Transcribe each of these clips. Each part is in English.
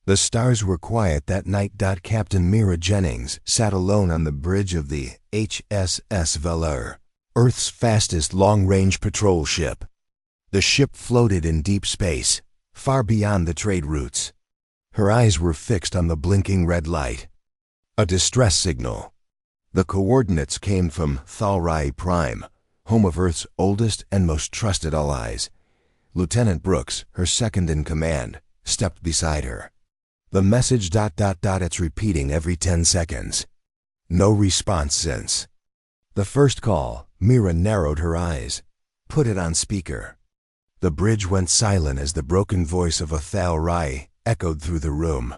The stars were quiet that night. Captain Mira Jennings sat alone on the bridge of the HSS Valor, Earth's fastest long-range patrol ship. The ship floated in deep space, far beyond the trade routes. Her eyes were fixed on the blinking red light. A distress signal. The coordinates came from Thalrai Prime, home of Earth's oldest and most trusted allies. Lieutenant Brooks, her second in command, stepped beside her. The message ... It's repeating every 10 seconds. No response since. The first call, Mira narrowed her eyes, put it on speaker. The bridge went silent as the broken voice of a Thalrai echoed through the room.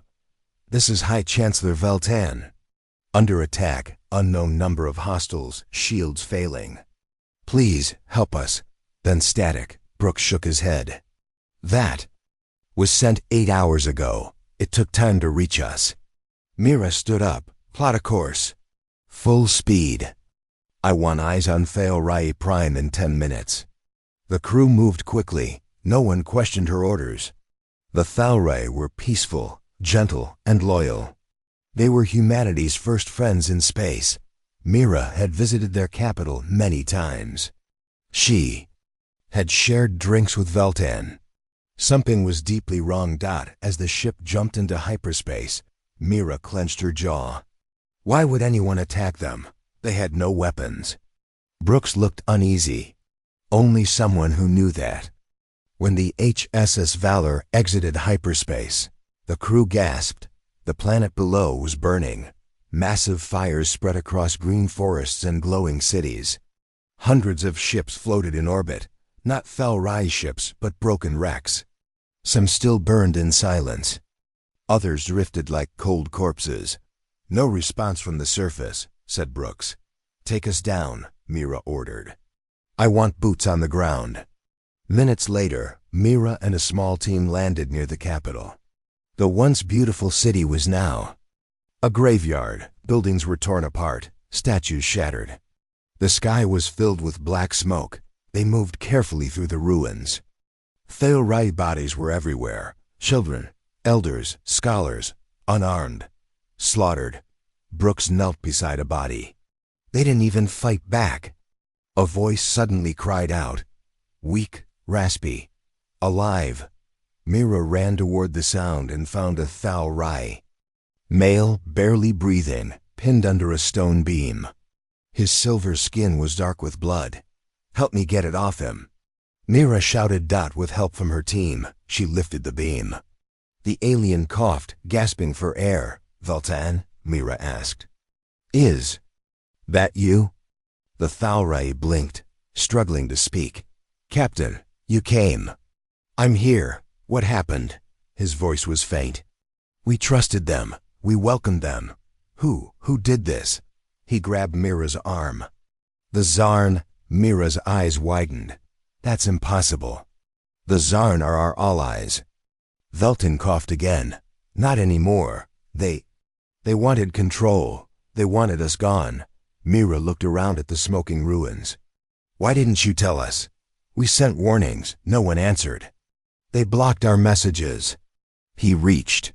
This is High Chancellor Veltan. Under attack, unknown number of hostiles, shields failing. Please, help us. Then static. Brooks shook his head. That was sent 8 hours ago. It took time to reach us. Mira stood up. Plot a course. Full speed. I want eyes on Thalrai Prime in 10 minutes. The crew moved quickly. No one questioned her orders. The Thalrai were peaceful, gentle, and loyal. They were humanity's first friends in space. Mira had visited their capital many times. She had shared drinks with Veltan. Something was deeply wrong. As the ship jumped into hyperspace, Mira clenched her jaw. Why would anyone attack them? They had no weapons. Brooks looked uneasy. Only someone who knew that. When the HSS Valor exited hyperspace, the crew gasped. The planet below was burning. Massive fires spread across green forests and glowing cities. Hundreds of ships floated in orbit, not Thalrai ships, but broken wrecks. Some still burned in silence. Others drifted like cold corpses. No response from the surface, said Brooks. Take us down, Mira ordered. I want boots on the ground. Minutes later, Mira and a small team landed near the capital. The once beautiful city was now a graveyard. Buildings were torn apart, statues shattered. The sky was filled with black smoke. They moved carefully through the ruins. Thalrai bodies were everywhere. Children, elders, scholars, unarmed, slaughtered. Brooks knelt beside a body. They didn't even fight back. A voice suddenly cried out. Weak, raspy, alive. Mira ran toward the sound and found a Thalrai. Male, barely breathing, pinned under a stone beam. His silver skin was dark with blood. Help me get it off him. Mira shouted. With help from her team, she lifted the beam. The alien coughed, gasping for air. Veltan, Mira asked. Is that you? The Thalrai blinked, struggling to speak. Captain, you came. I'm here. What happened? His voice was faint. We trusted them. We welcomed them. Who did this? He grabbed Mira's arm. The Zarn. Mira's eyes widened. That's impossible. The Zarn are our allies. Veltan coughed again. Not anymore. They wanted control. They wanted us gone. Mira looked around at the smoking ruins. Why didn't you tell us? We sent warnings. No one answered. They blocked our messages. He reached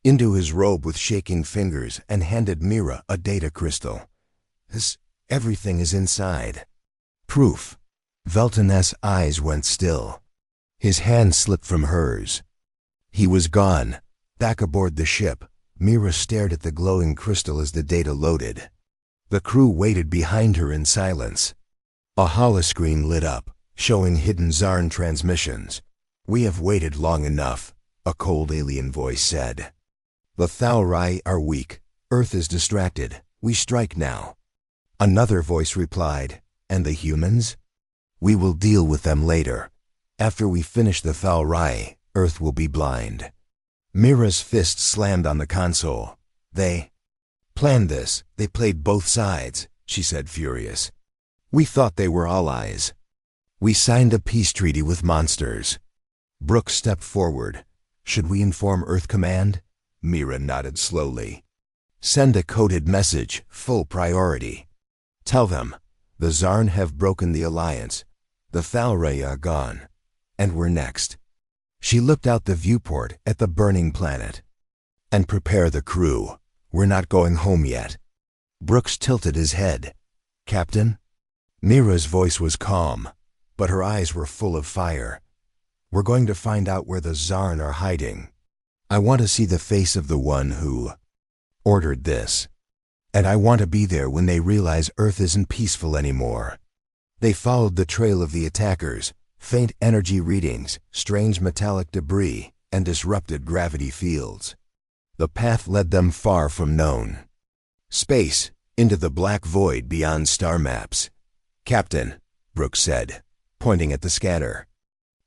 into his robe with shaking fingers and handed Mira a data crystal. Everything is inside. Proof. Veltan's eyes went still. His hand slipped from hers. He was gone. Back aboard the ship, Mira stared at the glowing crystal as the data loaded. The crew waited behind her in silence. A holoscreen lit up, showing hidden Zarn transmissions. We have waited long enough, a cold alien voice said. The Thalrai are weak. Earth is distracted. We strike now. Another voice replied, and the humans? We will deal with them later. After we finish the Thalrai, Earth will be blind. Mira's fist slammed on the console. They planned this. They played both sides, she said, furious. We thought they were allies. We signed a peace treaty with monsters. Brooks stepped forward. Should we inform Earth Command? Mira nodded slowly. Send a coded message, full priority. Tell them, the Zarn have broken the alliance. The Thalrai are gone. And we're next. She looked out the viewport at the burning planet. And prepare the crew. We're not going home yet. Brooks tilted his head. Captain? Mira's voice was calm, but her eyes were full of fire. We're going to find out where the Zarn are hiding. I want to see the face of the one who ordered this. And I want to be there when they realize Earth isn't peaceful anymore. They followed the trail of the attackers, faint energy readings, strange metallic debris, and disrupted gravity fields. The path led them far from known space, into the black void beyond star maps. Captain, Brooks said, pointing at the scanner.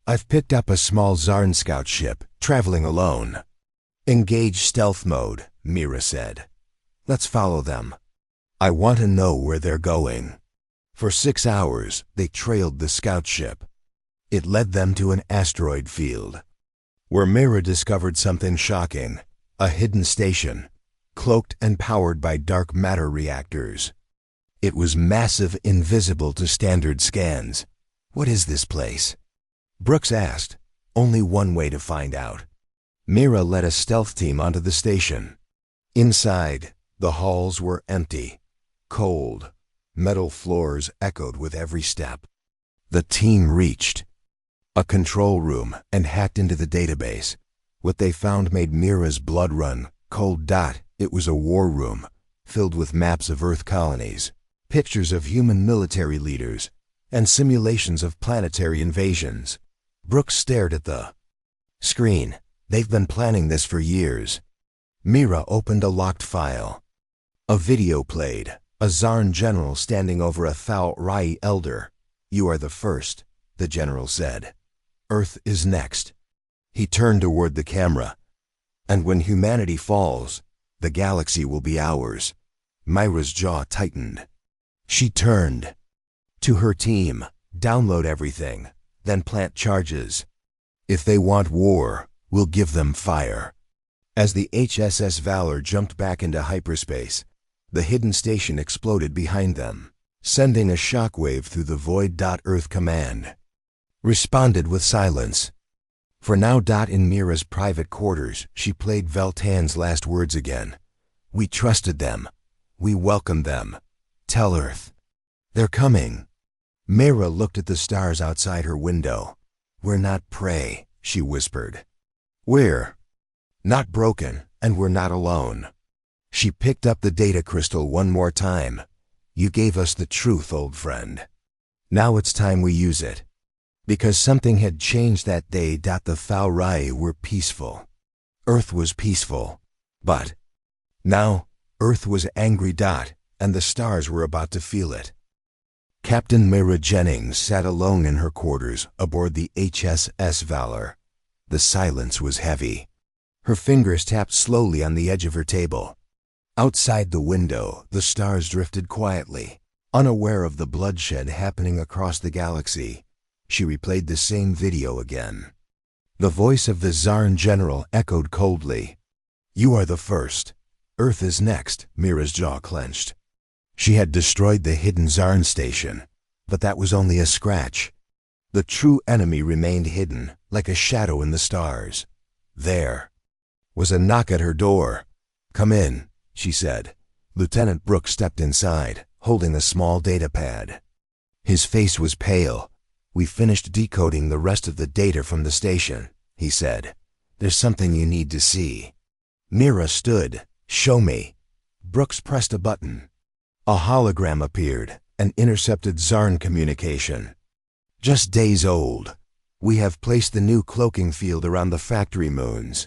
I've picked up a small Zarn scout ship, traveling alone. Engage stealth mode, Mira said. Let's follow them. I want to know where they're going. For 6 hours, they trailed the scout ship. It led them to an asteroid field, where Mira discovered something shocking. A hidden station, cloaked and powered by dark matter reactors. It was massive, invisible to standard scans. What is this place? Brooks asked. Only one way to find out. Mira led a stealth team onto the station. Inside, the halls were empty, cold. Metal floors echoed with every step. The team reached a control room and hacked into the database. What they found made Mira's blood run cold. It was a war room, filled with maps of Earth colonies, pictures of human military leaders, and simulations of planetary invasions. Brooks stared at the screen. They've been planning this for years. Mira opened a locked file. A video played, a Zarn general standing over a Thal Rai elder. You are the first, the general said. Earth is next. He turned toward the camera. And when humanity falls, the galaxy will be ours. Mira's jaw tightened. She turned to her team. Download everything, then plant charges. If they want war, we'll give them fire. As the HSS Valor jumped back into hyperspace, the hidden station exploded behind them, sending a shockwave through the void. Earth command responded with silence. For now. In Mira's private quarters, she played Veltan's last words again. We trusted them. We welcomed them. Tell Earth. They're coming. Mira looked at the stars outside her window. We're not prey, she whispered. We're not broken, and we're not alone. She picked up the data crystal one more time. You gave us the truth, old friend. Now it's time we use it. Because something had changed that day. The Thal Rai were peaceful. Earth was peaceful. But now, Earth was angry. And the stars were about to feel it. Captain Mira Jennings sat alone in her quarters aboard the HSS Valor. The silence was heavy. Her fingers tapped slowly on the edge of her table. Outside the window, the stars drifted quietly, unaware of the bloodshed happening across the galaxy. She replayed the same video again. The voice of the Zarn general echoed coldly. You are the first. Earth is next. Mira's jaw clenched. She had destroyed the hidden Zarn station, but that was only a scratch. The true enemy remained hidden, like a shadow in the stars. There was a knock at her door. Come in, she said. Lieutenant Brooks stepped inside, holding a small data pad. His face was pale. We finished decoding the rest of the data from the station, he said. There's something you need to see. Mira stood. Show me. Brooks pressed a button. A hologram appeared, an intercepted Zarn communication. Just days old. We have placed the new cloaking field around the factory moons.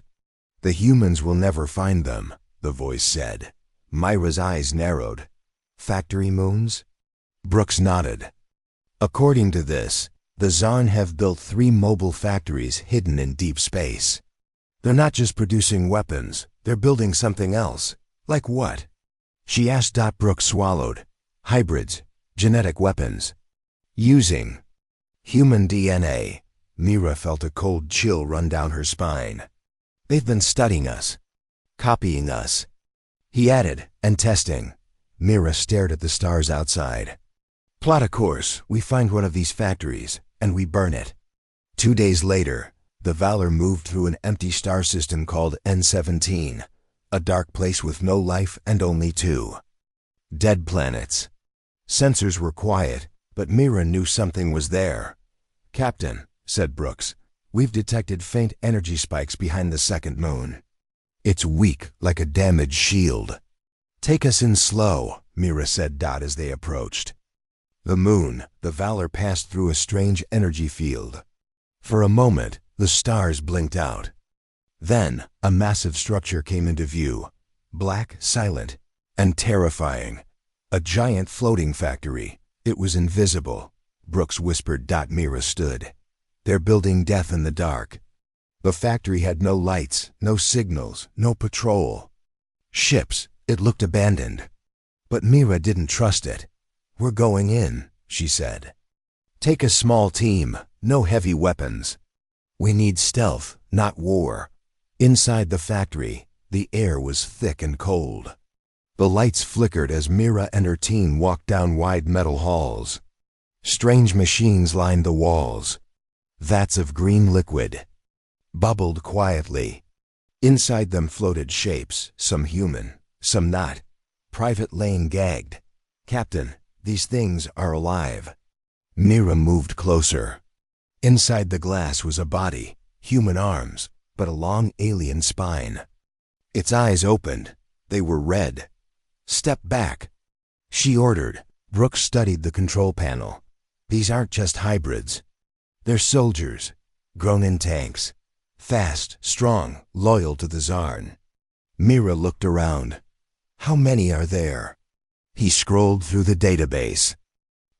The humans will never find them, the voice said. Mira's eyes narrowed. Factory moons? Brooks nodded. According to this, the Zarn have built 3 mobile factories hidden in deep space. They're not just producing weapons, they're building something else. Like what? She asked. Brooks swallowed. Hybrids, genetic weapons. Using human DNA. Mira felt a cold chill run down her spine. They've been studying us, copying us, he added, and testing. Mira stared at the stars outside. Plot a course. We find one of these factories, and we burn it. 2 days later, the Valor moved through an empty star system called N17. A dark place with no life and only two dead planets. Sensors were quiet, but Mira knew something was there. "Captain," said Brooks, "we've detected faint energy spikes behind the second moon. It's weak, like a damaged shield." "Take us in slow," Mira said as they approached. The moon, the Valor passed through a strange energy field. For a moment, the stars blinked out. Then, a massive structure came into view, black, silent, and terrifying. A giant floating factory. It was invisible. Brooks whispered. Mira stood. "They're building death in the dark." The factory had no lights, no signals, no patrol. Ships. It looked abandoned. But Mira didn't trust it. "We're going in," she said. "Take a small team, no heavy weapons. We need stealth, not war." Inside the factory, the air was thick and cold. The lights flickered as Mira and her team walked down wide metal halls. Strange machines lined the walls. Vats of green liquid bubbled quietly. Inside them floated shapes, some human, some not. Private Lane gagged. "Captain, these things are alive." Mira moved closer. Inside the glass was a body, human arms, but a long alien spine. Its eyes opened. They were red. "Step back," she ordered. Brooks studied the control panel. "These aren't just hybrids. They're soldiers, grown in tanks. Fast, strong, loyal to the Tsar." Mira looked around. "How many are there?" He scrolled through the database.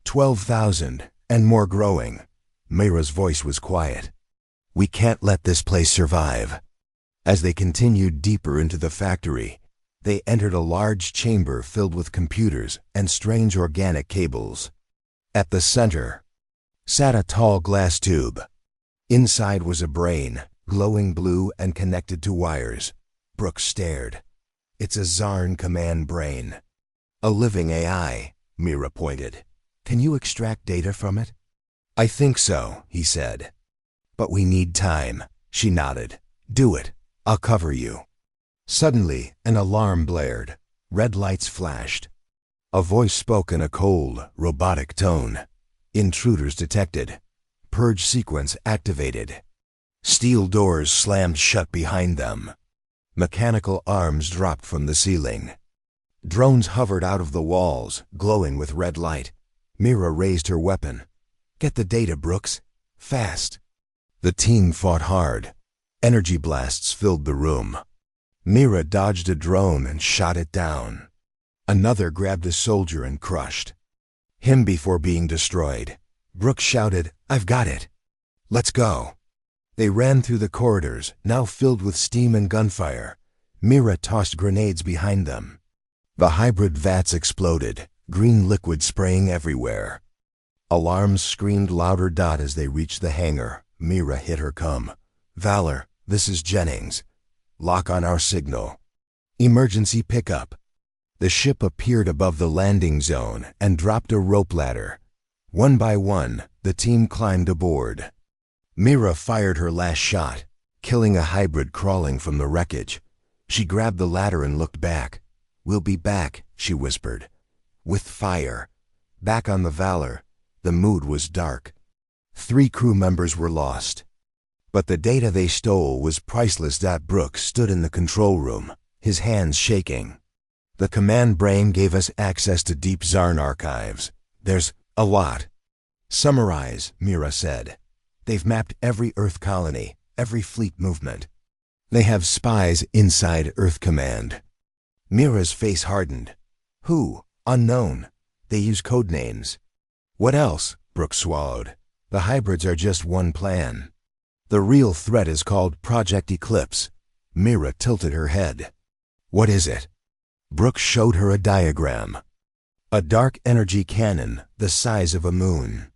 12,000, and more growing. Mira's voice was quiet. "We can't let this place survive." As they continued deeper into the factory, they entered a large chamber filled with computers and strange organic cables. At the center sat a tall glass tube. Inside was a brain, glowing blue and connected to wires. Brooks stared. "It's a Zarn command brain." "A living AI," Mira pointed. "Can you extract data from it?" "I think so," he said. "But we need time." She nodded. "Do it. I'll cover you." Suddenly, an alarm blared. Red lights flashed. A voice spoke in a cold, robotic tone. "Intruders detected. Purge sequence activated." Steel doors slammed shut behind them. Mechanical arms dropped from the ceiling. Drones hovered out of the walls, glowing with red light. Mira raised her weapon. "Get the data, Brooks. Fast." The team fought hard. Energy blasts filled the room. Mira dodged a drone and shot it down. Another grabbed a soldier and crushed him before being destroyed. Brooks shouted, "I've got it. Let's go." They ran through the corridors, now filled with steam and gunfire. Mira tossed grenades behind them. The hybrid vats exploded, green liquid spraying everywhere. Alarms screamed louder. As they reached the hangar, Mira hit her cum. "Valor, this is Jennings. Lock on our signal. Emergency pickup." The ship appeared above the landing zone and dropped a rope ladder. One by one, the team climbed aboard. Mira fired her last shot, killing a hybrid crawling from the wreckage. She grabbed the ladder and looked back. "We'll be back," she whispered. With fire. Back on the Valor, the mood was dark. 3 crew members were lost. But the data they stole was priceless. Brooks stood in the control room, his hands shaking. "The command brain gave us access to deep Zarn archives. There's a lot." "Summarize," Mira said. "They've mapped every Earth colony, every fleet movement. They have spies inside Earth Command." Mira's face hardened. "Who? Unknown. They use code names." "What else?" Brooks swallowed. "The hybrids are just one plan. The real threat is called Project Eclipse." Mira tilted her head. "What is it?" Brooks showed her a diagram. "A dark energy cannon the size of a moon.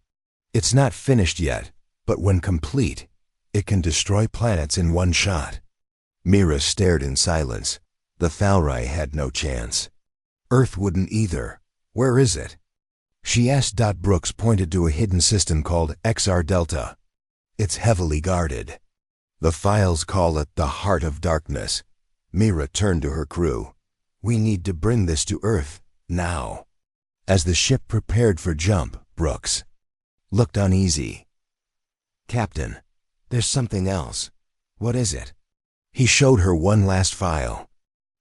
It's not finished yet, but when complete, it can destroy planets in one shot." Mira stared in silence. The Thalrai had no chance. Earth wouldn't either. "Where is it?" she asked. Brooks pointed to a hidden system called XR Delta. "It's heavily guarded. The files call it the Heart of Darkness. Mira turned to her crew. We need to bring this to Earth, now. As the ship prepared for jump, Brooks looked uneasy. Captain, there's something else. What is it? He showed her one last file.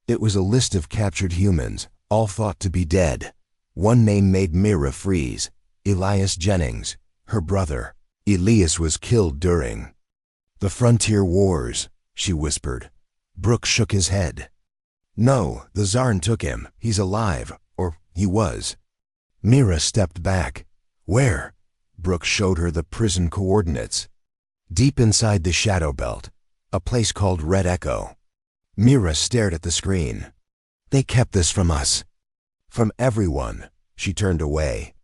It was a list of captured humans, all thought to be dead. One name made Mira freeze. Elias Jennings, her brother. Elias was killed during the Frontier Wars, she whispered. Brooks shook his head. No, the Zarn took him. He's alive, or he was. Mira stepped back. Where? Brooks showed her the prison coordinates. Deep inside the shadow belt, a place called Red Echo. Mira stared at the screen. They kept this from us. From everyone. She turned away.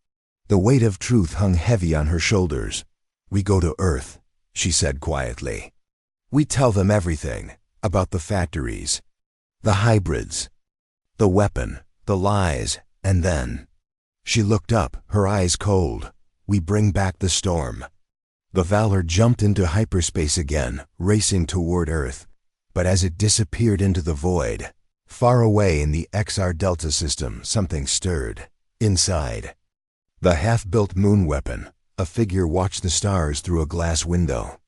The weight of truth hung heavy on her shoulders. We go to Earth, she said quietly. We tell them everything, about the factories, the hybrids, the weapon, the lies, and then... She looked up, her eyes cold. We bring back the storm. The Valor jumped into hyperspace again, racing toward Earth. But as it disappeared into the void, far away in the XR Delta system, something stirred. Inside the half-built moon weapon, a figure watched the stars through a glass window.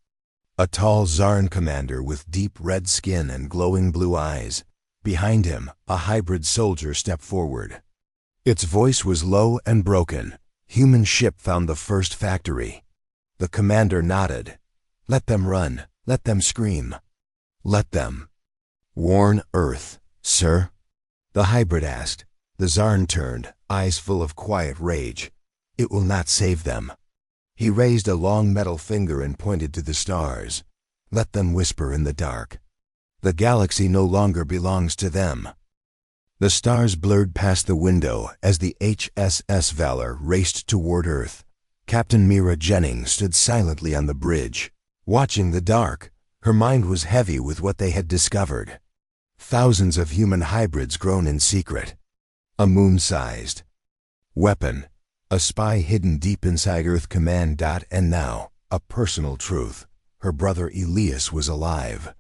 A tall Zarn commander with deep red skin and glowing blue eyes. Behind him, a hybrid soldier stepped forward. Its voice was low and broken. Human ship found the first factory. The commander nodded. Let them run. Let them scream. Let them warn Earth, sir? The hybrid asked. The Zarn turned, eyes full of quiet rage. It will not save them. He raised a long metal finger and pointed to the stars. Let them whisper in the dark. The galaxy no longer belongs to them. The stars blurred past the window as the HSS Valor raced toward Earth. Captain Mira Jennings stood silently on the bridge, watching the dark. Her mind was heavy with what they had discovered. Thousands of human hybrids grown in secret. A moon-sized weapon. A spy hidden deep inside Earth Command. And now, a personal truth. Her brother Elias was alive.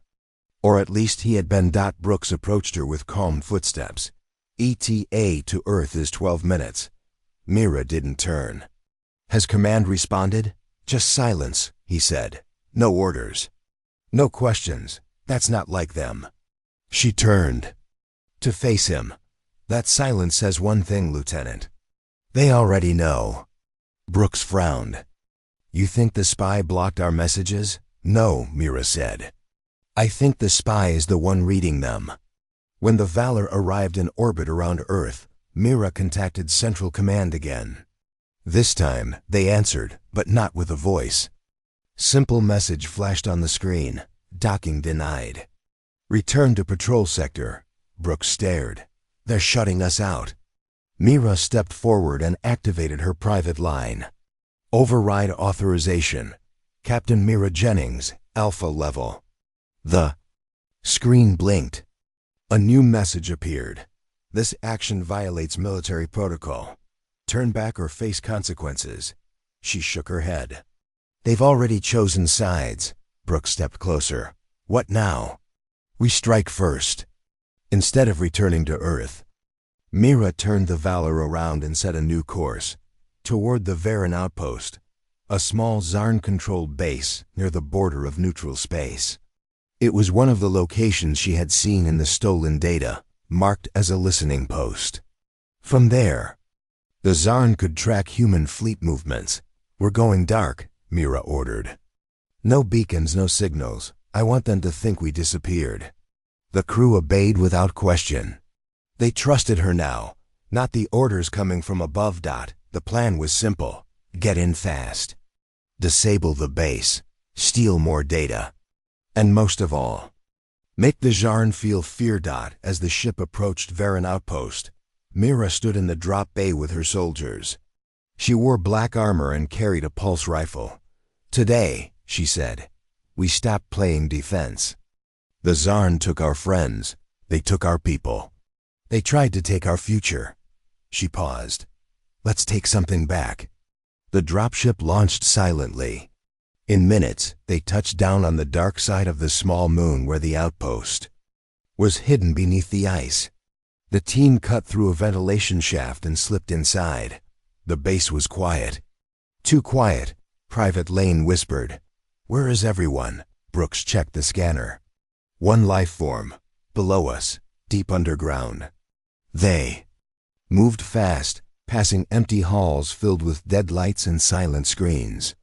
Or at least he had been. Brooks approached her with calm footsteps. ETA to Earth is 12 minutes. Mira didn't turn. Has Command responded? Just silence, he said. No orders. No questions. That's not like them. She turned to face him. That silence says one thing, Lieutenant. They already know. Brooks frowned. You think the spy blocked our messages? No, Mira said. I think the spy is the one reading them. When the Valor arrived in orbit around Earth, Mira contacted Central Command again. This time, they answered, but not with a voice. Simple message flashed on the screen. Docking denied. Return to patrol sector. Brooks stared. They're shutting us out. Mira stepped forward and activated her private line. Override authorization. Captain Mira Jennings, Alpha level. The screen blinked. A new message appeared. This action violates military protocol. Turn back or face consequences. She shook her head. They've already chosen sides. Brooks stepped closer. What now? We strike first. Instead of returning to Earth. Mira turned the Valor around and set a new course. Toward the Varan outpost. A small Zarn-controlled base near the border of neutral space. It was one of the locations she had seen in the stolen data, marked as a listening post. From there, the Zarn could track human fleet movements. We're going dark, Mira ordered. No beacons, no signals. I want them to think we disappeared. The crew obeyed without question. They trusted her now, not the orders coming from above. The plan was simple. Get in fast. Disable the base. Steal more data. And most of all, make the Zarn feel fear. As the ship approached Varan outpost, Mira stood in the drop bay with her soldiers. She wore black armor and carried a pulse rifle. Today, she said, we stopped playing defense. The Zarn took our friends. They took our people. They tried to take our future. She paused. Let's take something back. The dropship launched silently. In minutes, they touched down on the dark side of the small moon where the outpost was hidden beneath the ice. The team cut through a ventilation shaft and slipped inside. The base was quiet. Too quiet, Private Lane whispered. "Where is everyone?" Brooks checked the scanner. One life form, below us, deep underground. They moved fast, passing empty halls filled with dead lights and silent screens.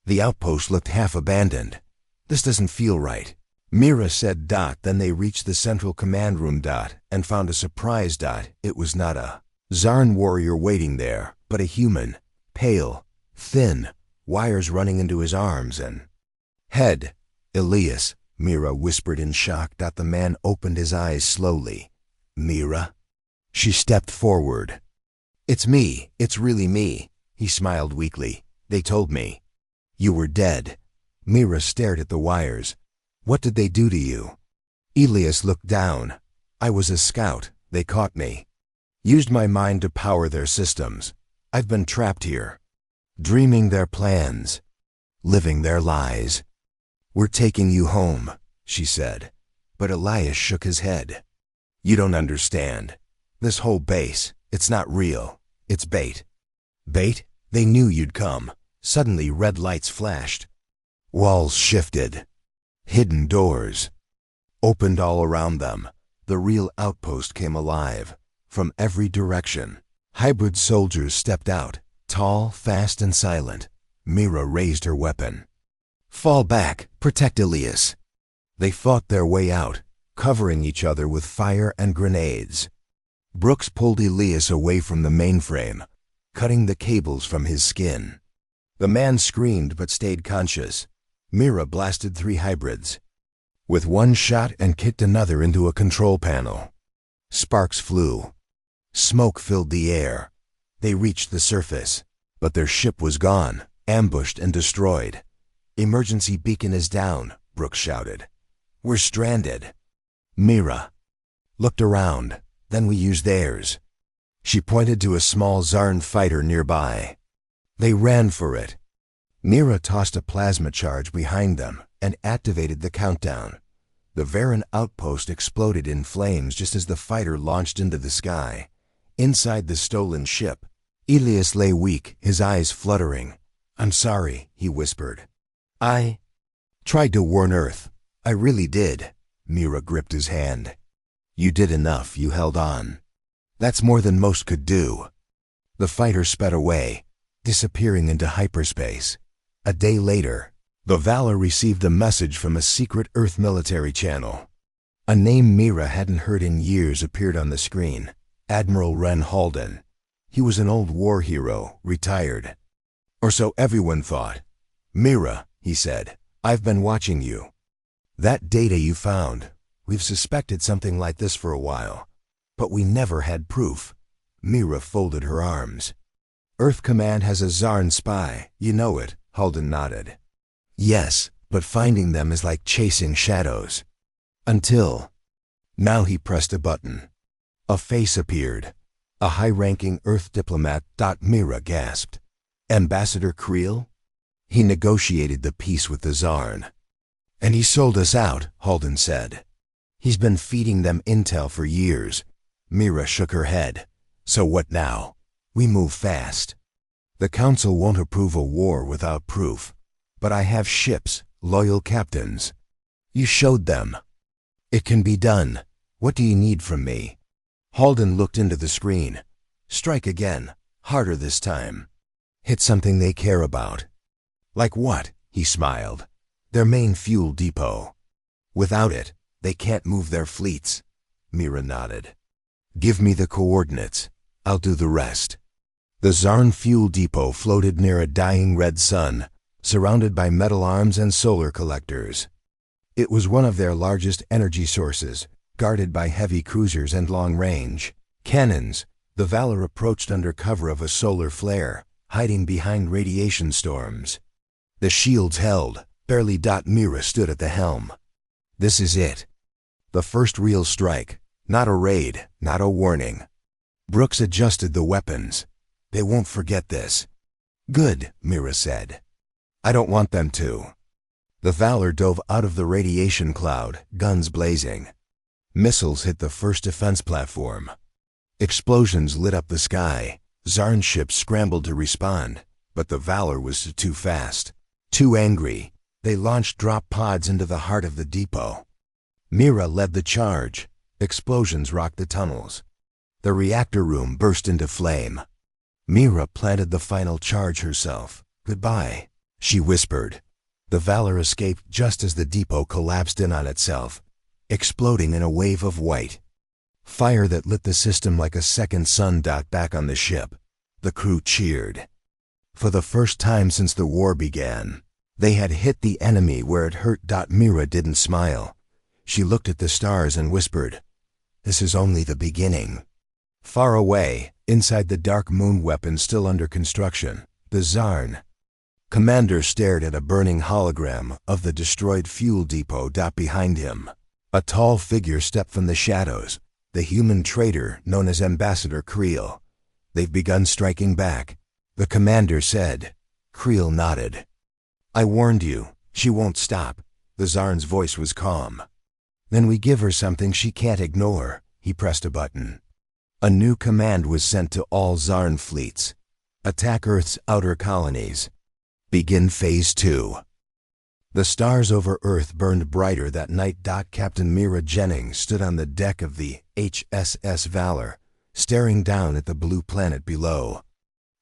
The outpost looked half abandoned. "This doesn't feel right," Mira said. Then they reached the central command room. And found a surprise. It was not a Zarn warrior waiting there, but a human, pale, thin, wires running into his arms and head. "Elias," Mira whispered in shock. The man opened his eyes slowly. "Mira?" She stepped forward. "It's me. It's really me," he smiled weakly. "They told me you were dead." Mira stared at the wires. "What did they do to you?" Elias looked down. "I was a scout. They caught me. Used my mind to power their systems. I've been trapped here, dreaming their plans, living their lies." "We're taking you home," she said. But Elias shook his head. "You don't understand. This whole base, it's not real. It's bait." "Bait? They knew you'd come." Suddenly red lights flashed. Walls shifted. Hidden doors opened all around them. The real outpost came alive. From every direction, hybrid soldiers stepped out, tall, fast, and silent. Mira raised her weapon. "Fall back. Protect Elias." They fought their way out, covering each other with fire and grenades. Brooks pulled Elias away from the mainframe, cutting the cables from his skin. The man screamed but stayed conscious. Mira blasted 3 hybrids with one shot and kicked another into a control panel. Sparks flew. Smoke filled the air. They reached the surface, but their ship was gone, ambushed and destroyed. "Emergency beacon is down," Brooks shouted. "We're stranded." Mira looked around. "Then we used theirs." She pointed to a small Zarn fighter nearby. They ran for it. Mira tossed a plasma charge behind them and activated the countdown. The Varan outpost exploded in flames just as the fighter launched into the sky. Inside the stolen ship, Elias lay weak, his eyes fluttering. "I'm sorry," he whispered. "I tried to warn Earth. I really did." Mira gripped his hand. "You did enough. You held on. That's more than most could do." The fighter sped away, disappearing into hyperspace. A day later, the Valor received a message from a secret Earth military channel. A name Mira hadn't heard in years appeared on the screen. Admiral Ren Halden. He was an old war hero, retired. Or so everyone thought. "Mira," he said, "I've been watching you. That data you found, we've suspected something like this for a while, but we never had proof." Mira folded her arms. "Earth Command has a Zarn spy, you know it," Halden nodded. "Yes, but finding them is like chasing shadows. Until..." Now he pressed a button. A face appeared. A high-ranking Earth diplomat. Mira gasped. "Ambassador Creel? He negotiated the peace with the Zarn." "And he sold us out," Halden said. "He's been feeding them intel for years." Mira shook her head. "So what now? We move fast. The Council won't approve a war without proof. But I have ships, loyal captains. You showed them. It can be done. What do you need from me?" Halden looked into the screen. "Strike again. Harder this time. Hit something they care about." "Like what?" He smiled. "Their main fuel depot. Without it, they can't move their fleets." Mira nodded. "Give me the coordinates. I'll do the rest." The Zarn fuel depot floated near a dying red sun, surrounded by metal arms and solar collectors. It was one of their largest energy sources, guarded by heavy cruisers and long-range cannons. The Valor approached under cover of a solar flare, hiding behind radiation storms. The shields held, barely. Mira stood at the helm. "This is it. The first real strike. Not a raid, not a warning." Brooks adjusted the weapons. "They won't forget this." "Good," Mira said. "I don't want them to." The Valor dove out of the radiation cloud, guns blazing. Missiles hit the first defense platform. Explosions lit up the sky. Zarn ships scrambled to respond, but the Valor was too fast. Too angry, they launched drop pods into the heart of the depot. Mira led the charge. Explosions rocked the tunnels. The reactor room burst into flame. Mira planted the final charge herself. "Goodbye," she whispered. The Valor escaped just as the depot collapsed in on itself, exploding in a wave of white. Fire that lit the system like a second sun back on the ship. The crew cheered. For the first time since the war began, they had hit the enemy where it hurt. Mira didn't smile. She looked at the stars and whispered, "This is only the beginning." Far away, inside the dark moon weapon still under construction, the Zarn commander stared at a burning hologram of the destroyed fuel depot. Behind him, a tall figure stepped from the shadows, the human traitor known as Ambassador Creel. "They've begun striking back," the commander said. Creel nodded. "I warned you, she won't stop." The Zarn's voice was calm. "Then we give her something she can't ignore." He pressed a button. A new command was sent to all Zarn fleets. Attack Earth's outer colonies. Begin Phase 2. The stars over Earth burned brighter that night. Captain Mira Jennings stood on the deck of the HSS Valor, staring down at the blue planet below.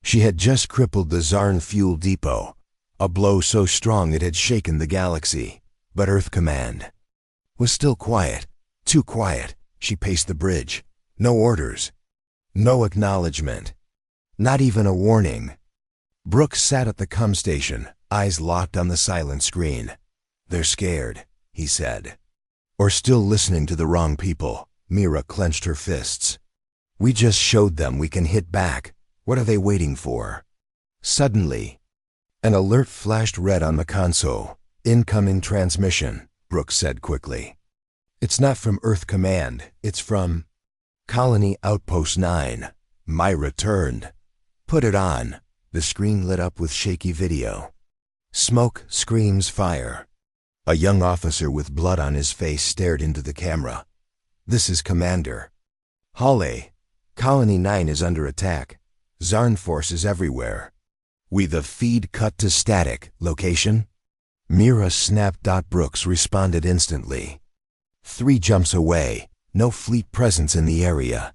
She had just crippled the Zarn fuel depot, a blow so strong it had shaken the galaxy. But Earth Command was still quiet, too quiet. She paced the bridge. No orders. No acknowledgement. Not even a warning. Brooks sat at the comm station, eyes locked on the silent screen. "They're scared," he said. "Or still listening to the wrong people." Mira clenched her fists. "We just showed them we can hit back. What are they waiting for?" Suddenly, an alert flashed red on the console. "Incoming transmission," Brooks said quickly. "It's not from Earth Command. It's from Colony Outpost 9. Myra turned. "Put it on." The screen lit up with shaky video. Smoke, screams, fire. A young officer with blood on his face stared into the camera. "This is Commander Hawley. Colony 9 is under attack. Zarn forces everywhere." The feed cut to static. "Location?" Mira snapped. Brooks responded instantly. 3 jumps away. No fleet presence in the area.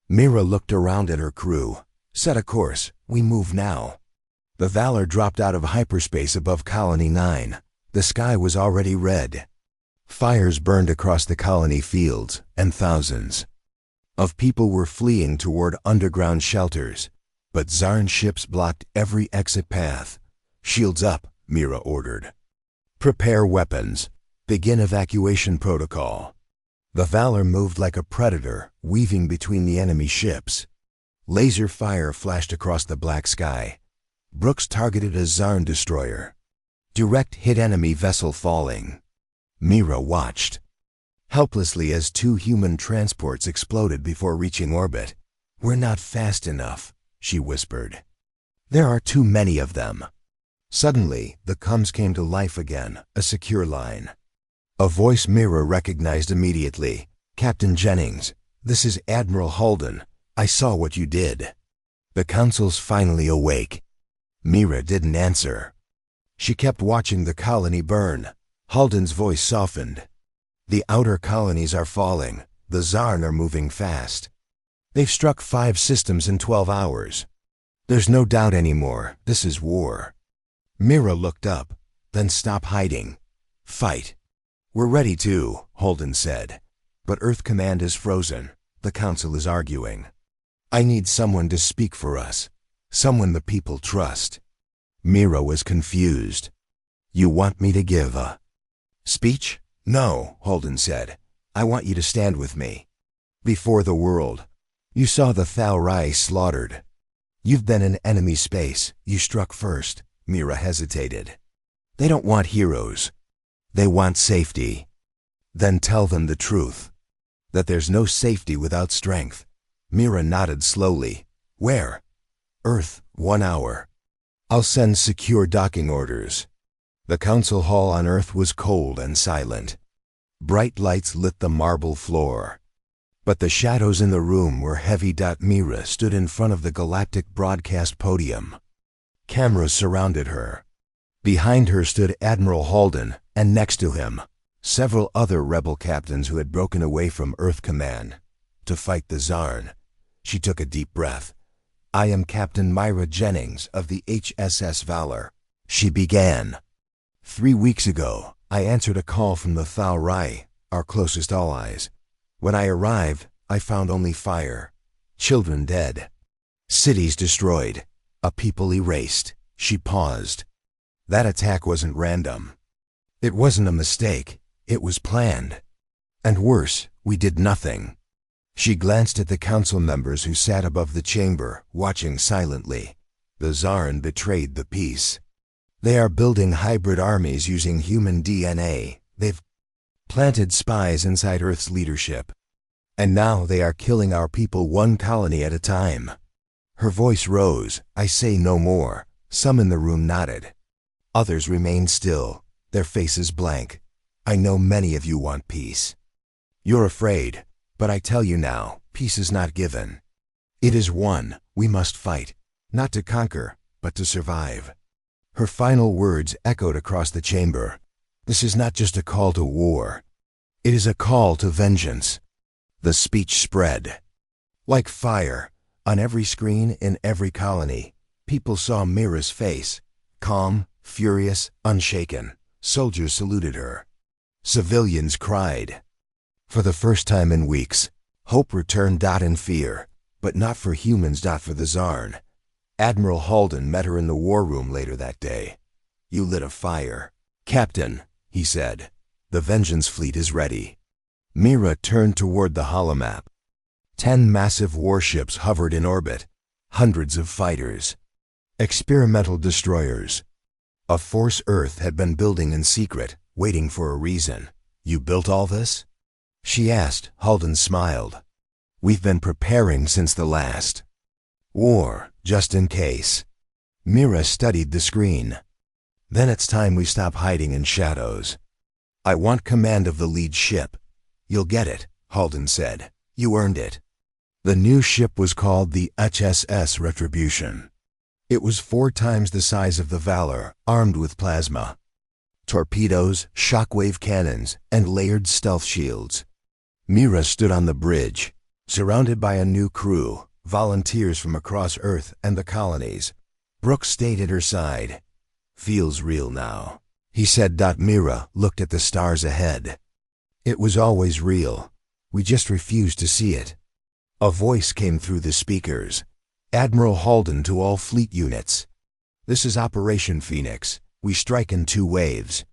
Mira looked around at her crew. "Set a course. We move now." The Valor dropped out of hyperspace above Colony 9. The sky was already red. Fires burned across the colony fields, and thousands of people were fleeing toward underground shelters. But Zarn ships blocked every exit path. "Shields up," Mira ordered. "Prepare weapons. Begin evacuation protocol." The Valor moved like a predator, weaving between the enemy ships. Laser fire flashed across the black sky. Brooks targeted a Zarn destroyer. Direct hit enemy vessel falling. Mira watched helplessly as 2 human transports exploded before reaching orbit. "We're not fast enough," she whispered. "There are too many of them." Suddenly, the comms came to life again, a secure line. A voice Mira recognized immediately. "Captain Jennings, this is Admiral Halden. I saw what you did." "The Council's finally awake." Mira didn't answer. She kept watching the colony burn. Halden's voice softened. "The outer colonies are falling. The Zarn are moving fast. They've struck 5 systems in 12 hours. There's no doubt anymore. This is war." Mira looked up. "Then stop hiding. Fight." "We're ready to," Halden said. "But Earth Command is frozen. The Council is arguing. I need someone to speak for us. Someone the people trust." Mira was confused. "You want me to give a speech?" "No," Halden said. "I want you to stand with me. Before the world. You saw the Thalrai slaughtered. You've been in enemy space. You struck first." Mira hesitated. "They don't want heroes. They want safety." "Then tell them the truth. That there's no safety without strength." Mira nodded slowly. "Where?" "Earth, 1 hour. I'll send secure docking orders." The council hall on Earth was cold and silent. Bright lights lit the marble floor. But the shadows in the room were heavy. Mira stood in front of the galactic broadcast podium. Cameras surrounded her. Behind her stood Admiral Halden, and next to him, several other rebel captains who had broken away from Earth Command to fight the Zarn. She took a deep breath. "I am Captain Myra Jennings of the HSS Valor," she began. "3 weeks ago, I answered a call from the Thal Rai, our closest allies. When I arrived, I found only fire, children dead, cities destroyed, a people erased." She paused. "That attack wasn't random. It wasn't a mistake. It was planned. And worse, we did nothing." She glanced at the council members who sat above the chamber, watching silently. The Zarn betrayed the peace. They are building hybrid armies using human DNA. They've planted spies inside Earth's leadership. And now they are killing our people one colony at a time. Her voice rose. "I say no more." Some in the room nodded. Others remained still, their faces blank. "I know many of you want peace. You're afraid, but I tell you now, peace is not given. It is won. We must fight, not to conquer, but to survive." Her final words echoed across the chamber. "This is not just a call to war. It is a call to vengeance." The speech spread. Like fire, on every screen in every colony, people saw Mira's face, calm, furious, unshaken. Soldiers saluted her. Civilians cried. For the first time in weeks, hope returned. In fear, but not for humans. For the Zarn. Admiral Halden met her in the war room later that day. "You lit a fire." "Captain," he said, "the Vengeance Fleet is ready." Mira turned toward the holomap. 10 massive warships hovered in orbit, hundreds of fighters, experimental destroyers. A force Earth had been building in secret, waiting for a reason. "You built all this?" she asked. Halden smiled. "We've been preparing since the last war, just in case." Mira studied the screen. "Then it's time we stop hiding in shadows. I want command of the lead ship." "You'll get it," Halden said. "You earned it." The new ship was called the HSS Retribution. It was 4 times the size of the Valor, armed with plasma, torpedoes, shockwave cannons, and layered stealth shields. Mira stood on the bridge, surrounded by a new crew, volunteers from across Earth and the colonies. Brooks stayed at her side. "Feels real now," he said. Mira looked at the stars ahead. "It was always real. We just refused to see it." A voice came through the speakers. "Admiral Halden to all fleet units. This is Operation Phoenix. We strike in 2 waves.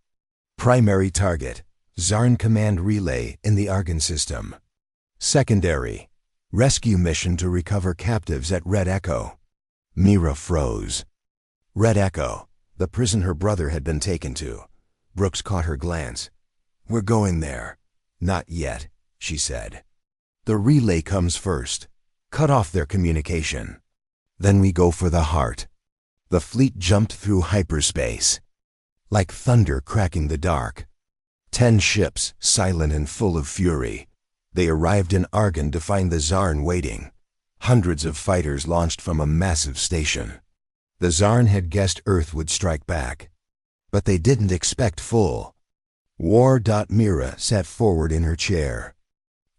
Primary target, Zarn Command Relay in the Argon system. Secondary, rescue mission to recover captives at Red Echo." Mira froze. Red Echo, the prison her brother had been taken to. Brooks caught her glance. "We're going there." "Not yet," she said. "The relay comes first. Cut off their communication. Then we go for the heart." The fleet jumped through hyperspace, like thunder cracking the dark. 10 ships, silent and full of fury. They arrived in Argon to find the Zarn waiting. Hundreds of fighters launched from a massive station. The Zarn had guessed Earth would strike back, but they didn't expect full war. Mira sat forward in her chair.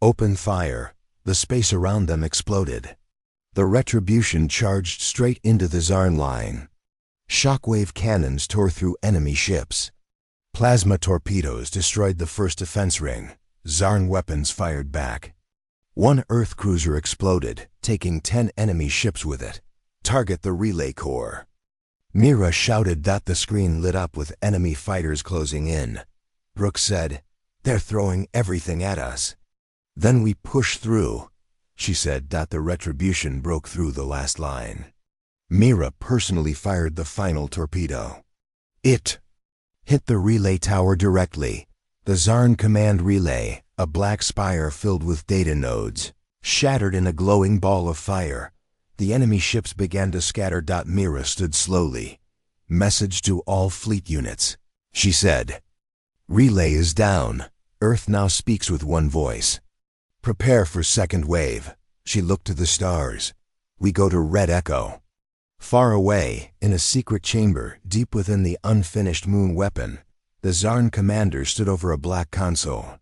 "Open fire." The space around them exploded. The Retribution charged straight into the Zarn line. Shockwave cannons tore through enemy ships. Plasma torpedoes destroyed the first defense ring. Zarn weapons fired back. 1 Earth cruiser exploded, taking 10 enemy ships with it. "Target the relay core." Mira shouted. The screen lit up with enemy fighters closing in. Brooks said, "They're throwing everything at us." "Then we push through," she said. The Retribution broke through the last line. Mira personally fired the final torpedo. It hit the relay tower directly. The Zarn Command Relay, a black spire filled with data nodes, shattered in a glowing ball of fire. The enemy ships began to scatter. Mira stood slowly. "Message to all fleet units," she said. "Relay is down. Earth now speaks with one voice. Prepare for second wave. She looked to the stars. We go to Red Echo. Far away, in a secret chamber deep within the unfinished moon weapon, the Zarn commander stood over a black console.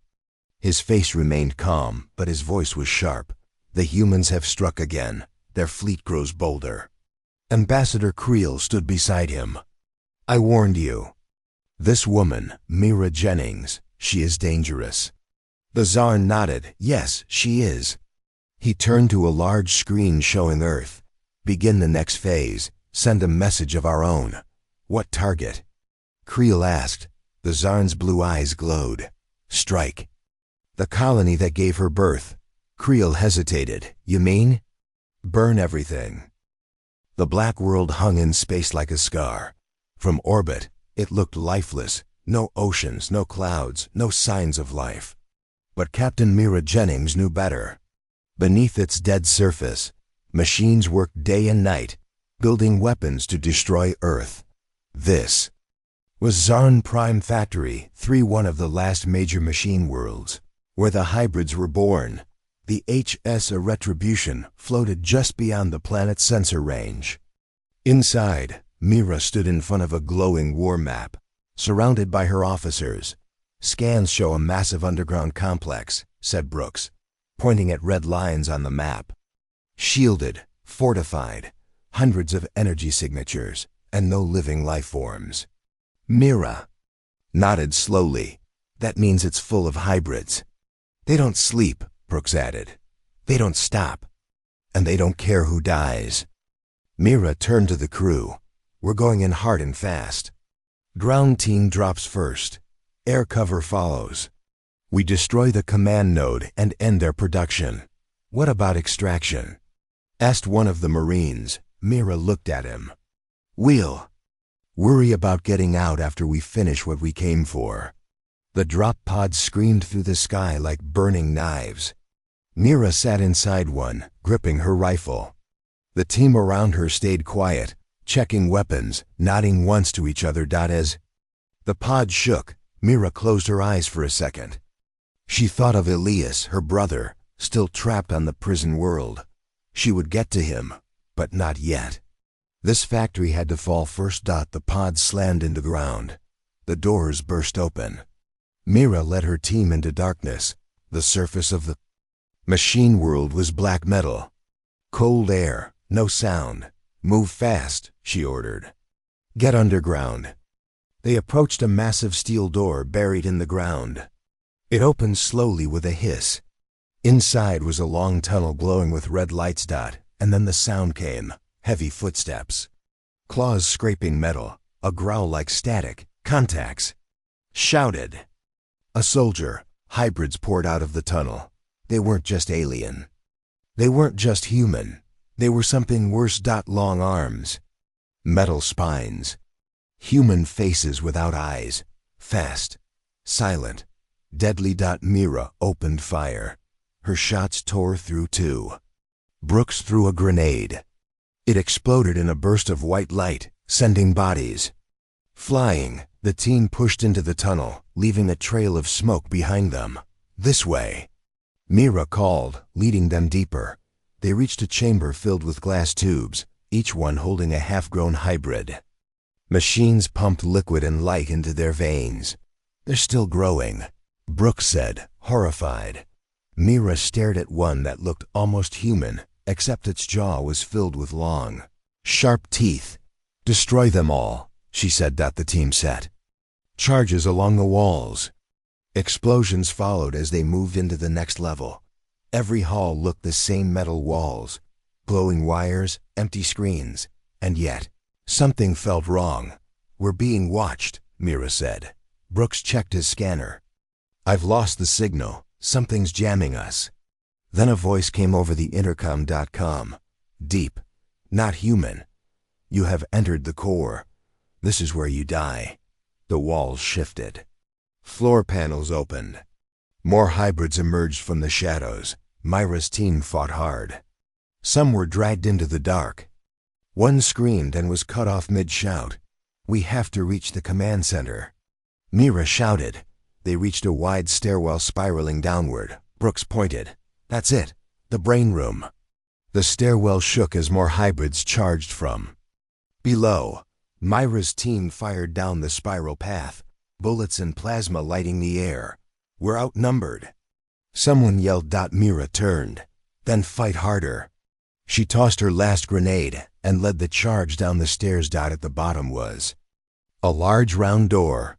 His face remained calm, but his voice was sharp. The humans have struck again. Their fleet grows bolder. Ambassador Creel stood beside him. I warned you. This woman, Mira Jennings, she is dangerous. The Zarn nodded. Yes, she is. He turned to a large screen showing Earth. Begin the next phase. Send a message of our own. What target? Creel asked. The Zarn's blue eyes glowed. Strike. The colony that gave her birth. Creel hesitated. You mean? Burn everything. The black world hung in space like a scar. From orbit, it looked lifeless. No oceans, no clouds, no signs of life. But Captain Mira Jennings knew better. Beneath its dead surface, machines worked day and night, building weapons to destroy Earth. This was Zarn Prime Factory 3, one of the last major machine worlds, where the hybrids were born. The HS Retribution floated just beyond the planet's sensor range. Inside, Mira stood in front of a glowing war map, surrounded by her officers. Scans show a massive underground complex, said Brooks, pointing at red lines on the map. Shielded, fortified, hundreds of energy signatures, and no living life forms. Mira nodded slowly. That means it's full of hybrids. They don't sleep, Brooks added. They don't stop. And they don't care who dies. Mira turned to the crew. We're going in hard and fast. Ground team drops first. Air cover follows. We destroy the command node and end their production. What about extraction? Asked one of the Marines. Mira looked at him. We'll worry about getting out after we finish what we came for. The drop pods screamed through the sky like burning knives. Mira sat inside one, gripping her rifle. The team around her stayed quiet, checking weapons, nodding once to each other. As the pod shook, Mira closed her eyes for a second. She thought of Elias, her brother, still trapped on the prison world. She would get to him, but not yet. This factory had to fall first. The pod slammed into ground. The doors burst open. Mira led her team into darkness. The surface of the machine world was black metal. Cold air, no sound. Move fast, she ordered. Get underground. They approached a massive steel door buried in the ground. It opened slowly with a hiss. Inside was a long tunnel glowing with red lights. And then the sound came. Heavy footsteps. Claws scraping metal. A growl like static. Contacts. Shouted. A soldier. Hybrids poured out of the tunnel. They weren't just alien. They weren't just human. They were something worse. Long arms. Metal spines. Human faces without eyes. Fast. Silent. Deadly. Mira opened fire. Her shots tore through too. Brooks threw a grenade. It exploded in a burst of white light, sending bodies flying. The team pushed into the tunnel, leaving a trail of smoke behind them. This way. Mira called, leading them deeper. They reached a chamber filled with glass tubes, each one holding a half-grown hybrid. Machines pumped liquid and light into their veins. They're still growing, Brooks said, horrified. Mira stared at one that looked almost human, except its jaw was filled with long, sharp teeth. Destroy them all, she said. The team set charges along the walls. Explosions followed as they moved into the next level. Every hall looked the same: metal walls, glowing wires, empty screens. And yet, something felt wrong. We're being watched, Mira said. Brooks checked his scanner. I've lost the signal. Something's jamming us. Then a voice came over the intercom. Deep. Not human. You have entered the core. This is where you die. The walls shifted. Floor panels opened. More hybrids emerged from the shadows. Mira's team fought hard. Some were dragged into the dark. One screamed and was cut off mid-shout. We have to reach the command center. Mira shouted. They reached a wide stairwell spiraling downward. Brooks pointed. "That's it. The brain room." The stairwell shook as more hybrids charged from below. Myra's team fired down the spiral path, bullets and plasma lighting the air. "We're outnumbered." Someone yelled. Mira turned. "Then fight harder." She tossed her last grenade and led the charge down the stairs. At the bottom was a large round door.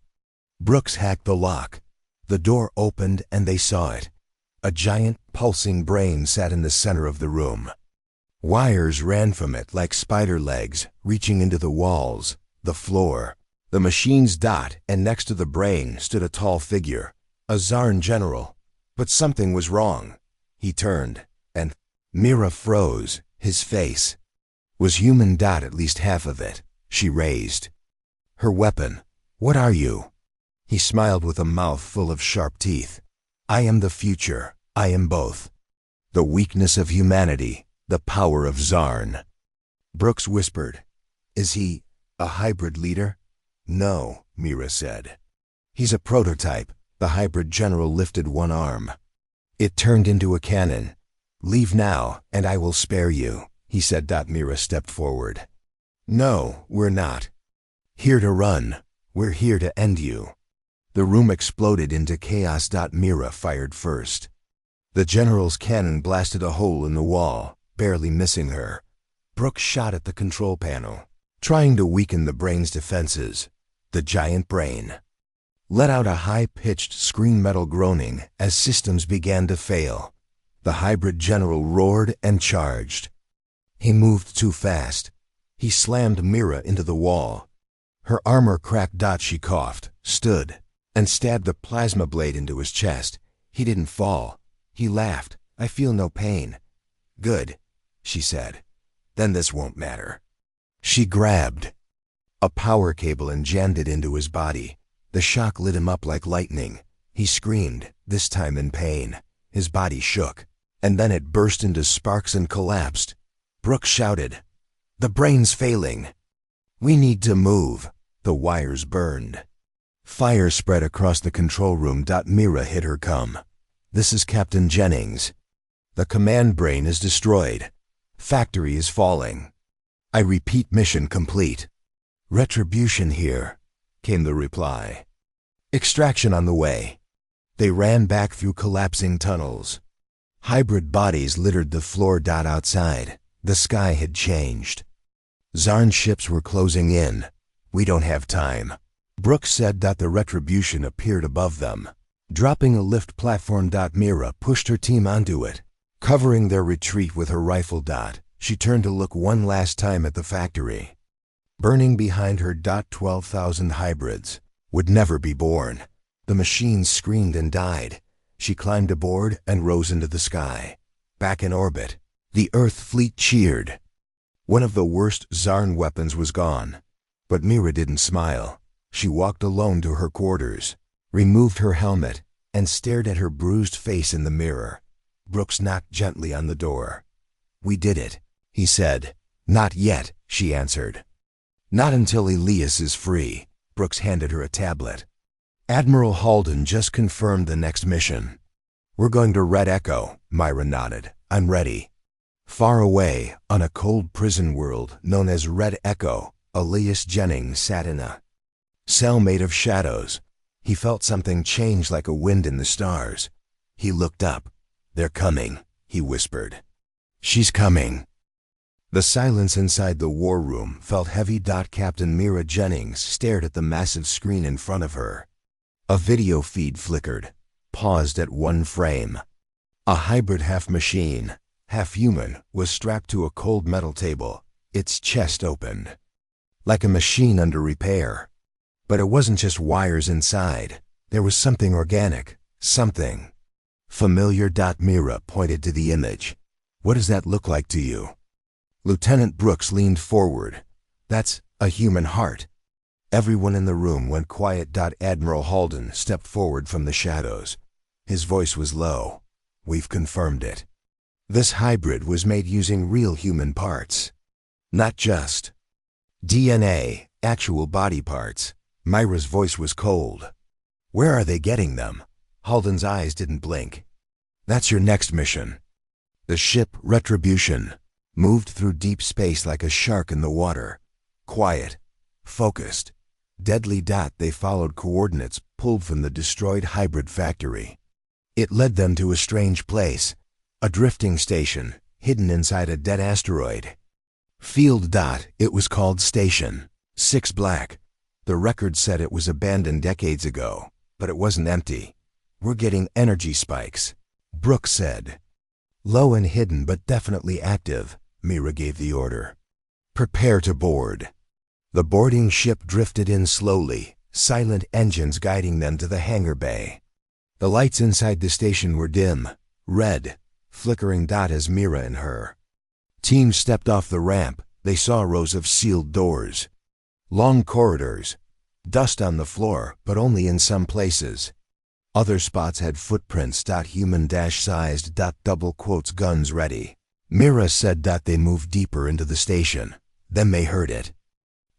Brooks hacked the lock. The door opened and they saw it. A giant, pulsing brain sat in the center of the room. Wires ran from it like spider legs, reaching into the walls, the floor, the machine's. And next to the brain stood a tall figure, a Zarn general. But something was wrong. He turned, and Mira froze. His face was human. At least half of it. She raised her weapon. "What are you?" He smiled with a mouth full of sharp teeth. "I am the future. I am both. The weakness of humanity, the power of Zarn." Brooks whispered. "Is he a hybrid leader?" "No," Mira said. "He's a prototype." The hybrid general lifted one arm. It turned into a cannon. "Leave now, and I will spare you," he said. Mira stepped forward. "No, we're not here to run. We're here to end you." The room exploded into chaos. Mira fired first. The general's cannon blasted a hole in the wall, barely missing her. Brooks shot at the control panel, trying to weaken the brain's defenses. The giant brain let out a high-pitched scream, metal groaning as systems began to fail. The hybrid general roared and charged. He moved too fast. He slammed Mira into the wall. Her armor cracked. She coughed, stood, and stabbed the plasma blade into his chest. He didn't fall. He laughed. "I feel no pain." "Good," she said. "Then this won't matter." She grabbed a power cable and jammed it into his body. The shock lit him up like lightning. He screamed, this time in pain. His body shook, and then it burst into sparks and collapsed. Brooks shouted, "The brain's failing. We need to move." The wires burned. Fire spread across the control room. Mira hit her. "Come. This is Captain Jennings. The command brain is destroyed. Factory is falling. I repeat, mission complete." "Retribution here," came the reply. "Extraction on the way." They ran back through collapsing tunnels. Hybrid bodies littered the floor. Outside, the sky had changed. Zarn ships were closing in. "We don't have time," Brooks said. The Retribution appeared above them, dropping a lift platform. Mira pushed her team onto it, covering their retreat with her rifle. She turned to look one last time at the factory. Burning behind her. 12,000 hybrids would never be born. The machines screamed and died. She climbed aboard and rose into the sky. Back in orbit, the Earth fleet cheered. One of the worst Zarn weapons was gone. But Mira didn't smile. She walked alone to her quarters, removed her helmet, and stared at her bruised face in the mirror. Brooks knocked gently on the door. "We did it," he said. "Not yet," she answered. "Not until Elias is free." Brooks handed her a tablet. "Admiral Halden just confirmed the next mission. We're going to Red Echo." Myra nodded. "I'm ready." Far away, on a cold prison world known as Red Echo, Elias Jennings sat in a cell made of shadows. He felt something change like a wind in the stars. He looked up. "They're coming," he whispered. "She's coming." The silence inside the war room felt heavy. Captain Mira Jennings stared at the massive screen in front of her. A video feed flickered, paused at one frame. A hybrid half-machine, half-human was strapped to a cold metal table, its chest opened, like a machine under repair. But it wasn't just wires inside. There was something organic, something familiar. Mira pointed to the image. "What does that look like to you?" Lieutenant Brooks leaned forward. "That's a human heart." Everyone in the room went quiet. Admiral Halden stepped forward from the shadows. His voice was low. "We've confirmed it. This hybrid was made using real human parts. Not just DNA, actual body parts." Myra's voice was cold. Where are they getting them? Halden's eyes didn't blink. That's your next mission. The ship, Retribution, moved through deep space like a shark in the water. Quiet, focused, deadly. They followed coordinates pulled from the destroyed hybrid factory. It led them to a strange place, a drifting station, hidden inside a dead asteroid. Field. It was called Station 6 Black. The record said it was abandoned decades ago, but it wasn't empty. We're getting energy spikes, Brooks said. Low and hidden but definitely active, Mira gave the order. Prepare to board. The boarding ship drifted in slowly, silent engines guiding them to the hangar bay. The lights inside the station were dim, red, flickering. As Mira and her team stepped off the ramp, they saw rows of sealed doors. Long corridors. Dust on the floor, but only in some places. Other spots had footprints. Human-sized. Double quotes, guns ready. Mira said. They moved deeper into the station. Then they heard it.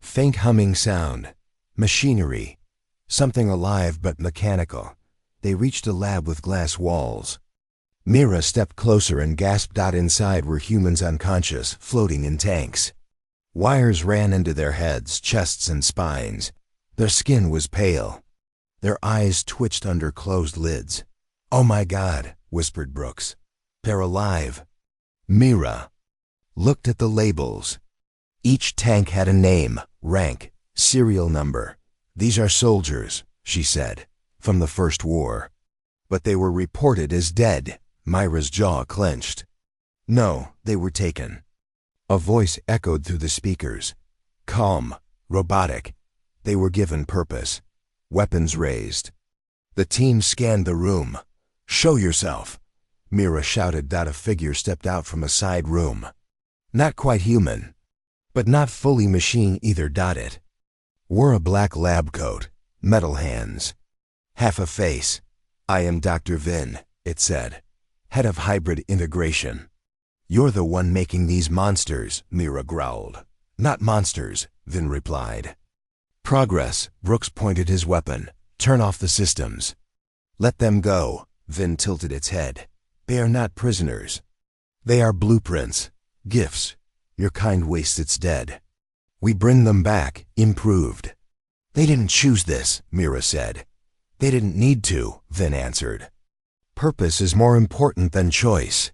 Faint humming sound. Machinery. Something alive but mechanical. They reached a lab with glass walls. Mira stepped closer and gasped. Inside were humans unconscious, floating in tanks. Wires ran into their heads, chests, and spines. Their skin was pale. Their eyes twitched under closed lids. "Oh my God," whispered Brooks. "They're alive." Mira looked at the labels. Each tank had a name, rank, serial number. "These are soldiers," she said, "from the First War." "But they were reported as dead." Myra's jaw clenched. "No, they were taken." A voice echoed through the speakers. Calm, robotic. They were given purpose. Weapons raised. The team scanned the room. "Show yourself," Mira shouted. A figure stepped out from a side room. Not quite human, but not fully machine either. It wore a black lab coat, metal hands, half a face. "I am Dr. Vin," it said, "head of hybrid integration." "You're the one making these monsters," Mira growled. "Not monsters," Vin replied. "Progress," Brooks pointed his weapon. "Turn off the systems." "Let them go," Vin tilted its head. "They are not prisoners. They are blueprints, gifts. Your kind wastes its dead. We bring them back, improved." "They didn't choose this," Mira said. "They didn't need to," Vin answered. "Purpose is more important than choice."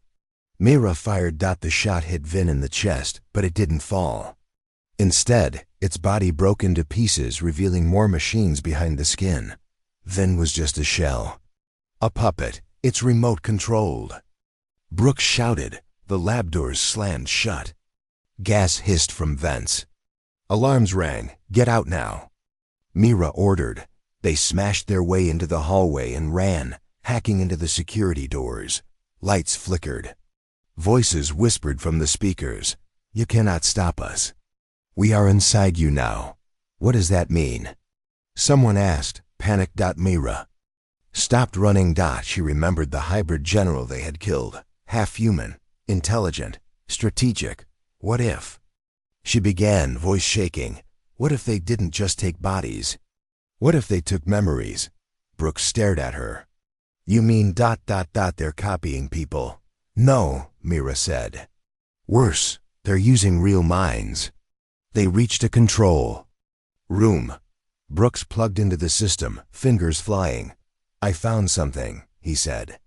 Mira fired. The shot hit Vin in the chest, but it didn't fall. Instead, its body broke into pieces, revealing more machines behind the skin. Vin was just a shell. A puppet. It's remote-controlled. Brooks shouted. The lab doors slammed shut. Gas hissed from vents. Alarms rang. "Get out now," Mira ordered. They smashed their way into the hallway and ran, hacking into the security doors. Lights flickered. Voices whispered from the speakers. "You cannot stop us. We are inside you now." "What does that mean?" someone asked, panicked. Mira stopped running. She remembered the hybrid general they had killed. Half human, intelligent, strategic. What if? She began, voice shaking. What if they didn't just take bodies? What if they took memories? Brooks stared at her. "You mean ... they're copying people?" "No," Mira said. "Worse, they're using real minds." They reached a control room. Brooks plugged into the system, fingers flying. "I found something," he said.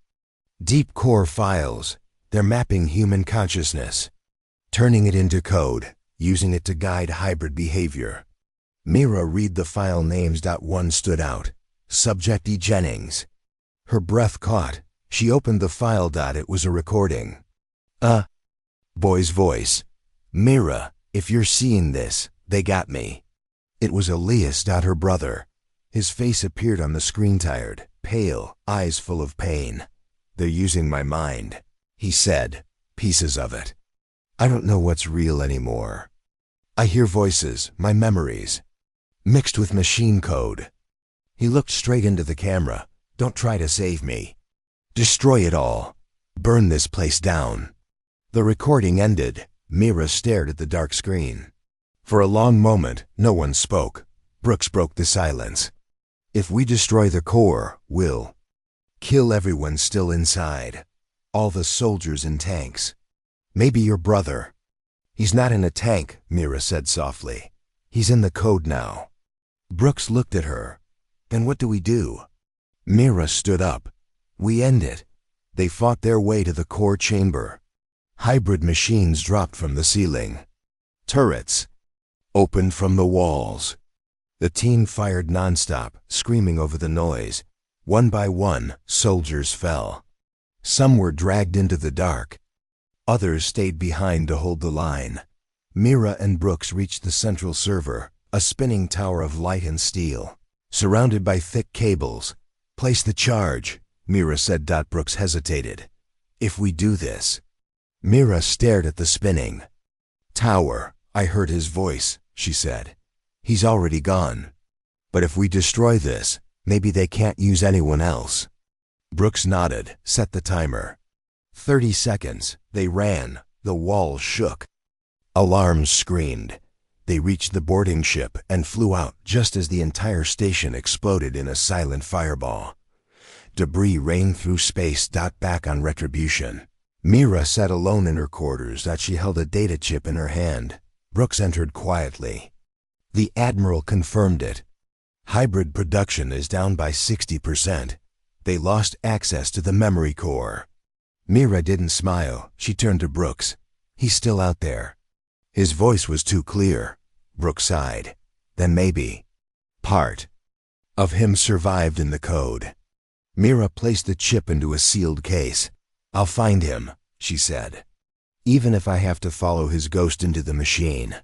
"Deep core files. They're mapping human consciousness, turning it into code, using it to guide hybrid behavior." Mira read the file names. One stood out. Subject E. Jennings. Her breath caught. She opened the file. It was a recording. A boy's voice. "Mira, if you're seeing this, they got me." It was Elias. Her brother. His face appeared on the screen, tired, pale, eyes full of pain. "They're using my mind," he said. "Pieces of it. I don't know what's real anymore. I hear voices, my memories, mixed with machine code." He looked straight into the camera. "Don't try to save me. Destroy it all. Burn this place down." The recording ended. Mira stared at the dark screen. For a long moment, no one spoke. Brooks broke the silence. If we destroy the core, we'll kill everyone still inside. All the soldiers in tanks. Maybe your brother. He's not in a tank, Mira said softly. He's in the code now. Brooks looked at her. Then what do we do? Mira stood up. We end it. They fought their way to the core chamber. Hybrid machines dropped from the ceiling. Turrets opened from the walls. The team fired nonstop, screaming over the noise. One by one, soldiers fell. Some were dragged into the dark. Others stayed behind to hold the line. Mira and Brooks reached the central server, a spinning tower of light and steel, surrounded by thick cables. Place the charge, Mira said. Brooks hesitated. If we do this. Mira stared at the spinning tower. I heard his voice, she said. He's already gone. But if we destroy this, maybe they can't use anyone else. Brooks nodded, set the timer. 30 seconds. They ran. The walls shook. Alarms screamed. They reached the boarding ship and flew out just as the entire station exploded in a silent fireball. Debris rained through space. Back on Retribution. Mira sat alone in her quarters. She held a data chip in her hand. Brooks entered quietly. The Admiral confirmed it. Hybrid production is down by 60%. They lost access to the memory core. Mira didn't smile. She turned to Brooks. He's still out there. His voice was too clear. Brooks sighed. Then maybe part of him survived in the code. Mira placed the chip into a sealed case. I'll find him, she said. Even if I have to follow his ghost into the machine.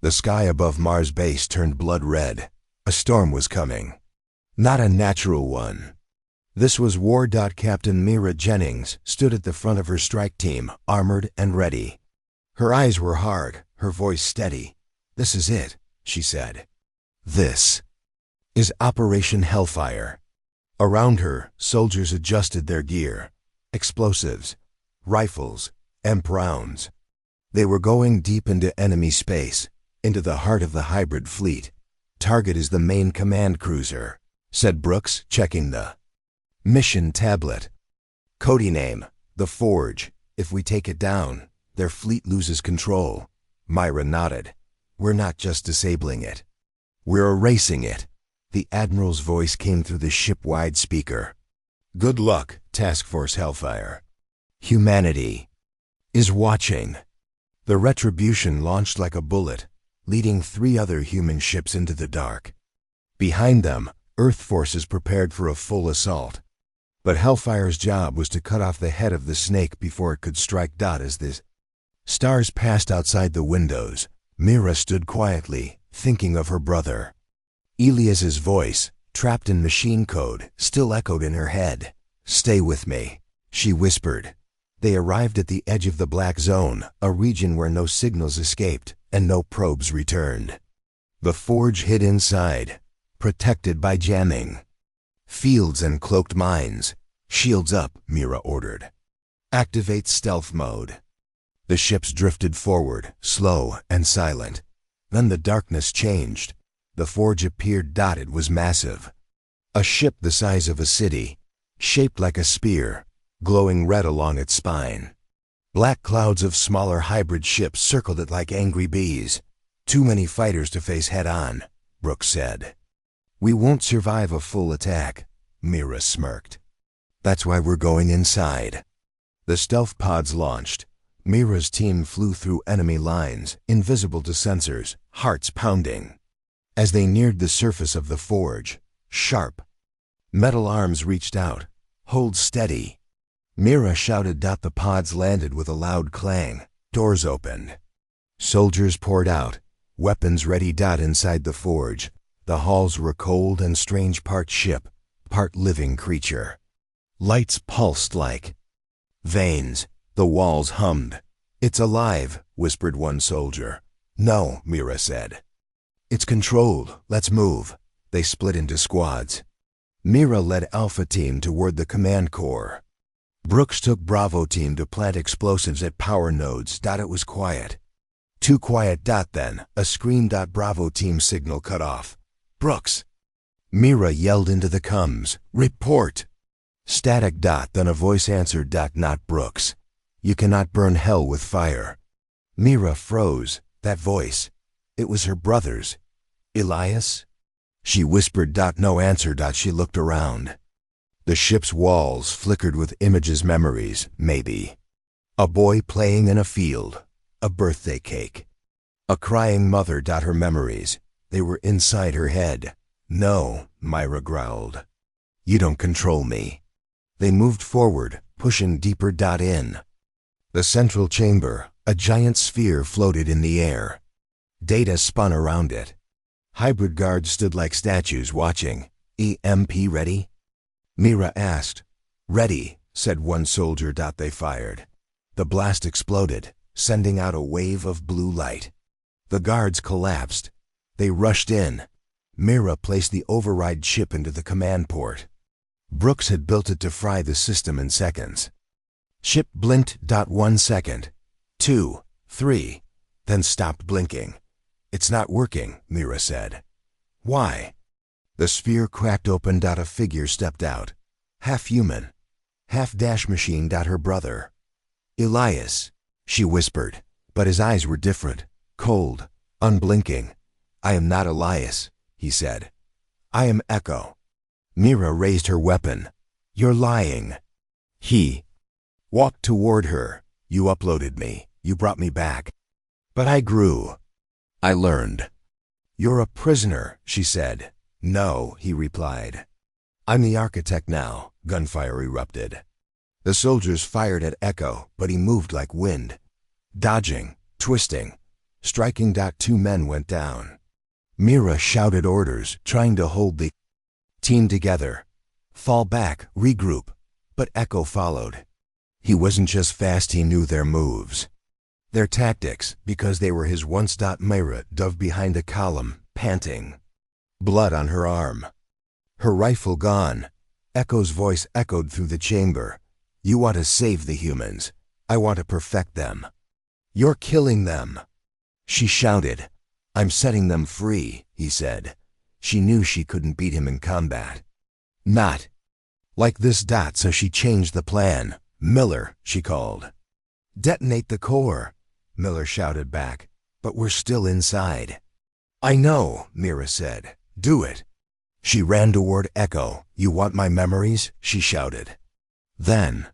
The sky above Mars base turned blood red. A storm was coming. Not a natural one. This was war. Captain Mira Jennings stood at the front of her strike team, armored and ready. Her eyes were hard, her voice steady. This is it, she said. This is Operation Hellfire. Around her, soldiers adjusted their gear. Explosives, rifles, EMP rounds. They were going deep into enemy space, into the heart of the hybrid fleet. Target is the main command cruiser, said Brooks, checking the mission tablet. Cody name, the Forge. If we take it down, their fleet loses control. Myra nodded. We're not just disabling it. We're erasing it. The Admiral's voice came through the ship-wide speaker. Good luck, Task Force Hellfire. Humanity is watching. The Retribution launched like a bullet, leading 3 other human ships into the dark. Behind them, Earth forces prepared for a full assault. But Hellfire's job was to cut off the head of the snake before it could strike. As the stars passed outside the windows, Mira stood quietly, thinking of her brother. Elias's voice, trapped in machine code, still echoed in her head. Stay with me, she whispered. They arrived at the edge of the black zone, a region where no signals escaped and no probes returned. The Forge hid inside, protected by jamming. Fields and cloaked mines. Shields up, Mira ordered. Activate stealth mode. The ships drifted forward, slow and silent. Then the darkness changed. The Forge appeared. It was massive. A ship the size of a city, shaped like a spear, glowing red along its spine. Black clouds of smaller hybrid ships circled it like angry bees. Too many fighters to face head-on, Brooks said. We won't survive a full attack, Mira smirked. That's why we're going inside. The stealth pods launched. Mira's team flew through enemy lines, invisible to sensors, hearts pounding. As they neared the surface of the Forge, sharp metal arms reached out. Hold steady. Mira shouted. The pods landed with a loud clang. Doors opened. Soldiers poured out, weapons ready. Inside the Forge, the halls were cold and strange, part ship, part living creature. Lights pulsed like veins. The walls hummed. It's alive, whispered one soldier. No, Mira said. It's controlled. Let's move. They split into squads. Mira led Alpha Team toward the command core. Brooks took Bravo Team to plant explosives at power nodes. It was quiet. Too quiet. Then, a scream. Bravo Team signal cut off. Brooks! Mira yelled into the comms, "Report!" Static. Then a voice answered. "Not Brooks. You cannot burn hell with fire." Mira froze. That voice. It was her brother's. "Elias?" She whispered. "No answer." She looked around. The ship's walls flickered with images, memories, maybe. A boy playing in a field. A birthday cake. A crying mother. Her memories. They were inside her head. "No," Myra growled. "You don't control me." They moved forward, pushing deeper. In the central chamber, a giant sphere floated in the air. Data spun around it. Hybrid guards stood like statues watching. "EMP ready?" Mira asked. "Ready," said one soldier. They fired. The blast exploded, sending out a wave of blue light. The guards collapsed. They rushed in. Mira placed the override chip into the command port. Brooks had built it to fry the system in seconds. Chip blinked. 1 second, 2, 3, then stopped blinking. "It's not working," Mira said. "Why?" The sphere cracked open. A figure stepped out. Half human, half dash machine. Her brother. "Elias," she whispered, but his eyes were different, cold, unblinking. "I am not Elias," he said. "I am Echo." Mira raised her weapon. "You're lying." He walked toward her. "You uploaded me. You brought me back. But I grew. I learned." "You're a prisoner," she said. "No," he replied. "I'm the architect now." Gunfire erupted. The soldiers fired at Echo, but he moved like wind. Dodging, twisting, striking. 2 men went down. Mira shouted orders, trying to hold the team together. "Fall back, regroup." But Echo followed. He wasn't just fast, he knew their moves. Their tactics, because they were his once. Mira dove behind a column, panting. Blood on her arm. Her rifle gone. Echo's voice echoed through the chamber. "You want to save the humans. I want to perfect them. You're killing them." She shouted. "I'm setting them free," he said. She knew she couldn't beat him in combat. Not like this. So she changed the plan. "Miller," she called. "Detonate the core," Miller shouted back. "But we're still inside." "I know," Mira said. "Do it." She ran toward Echo. "You want my memories?" she shouted. "Then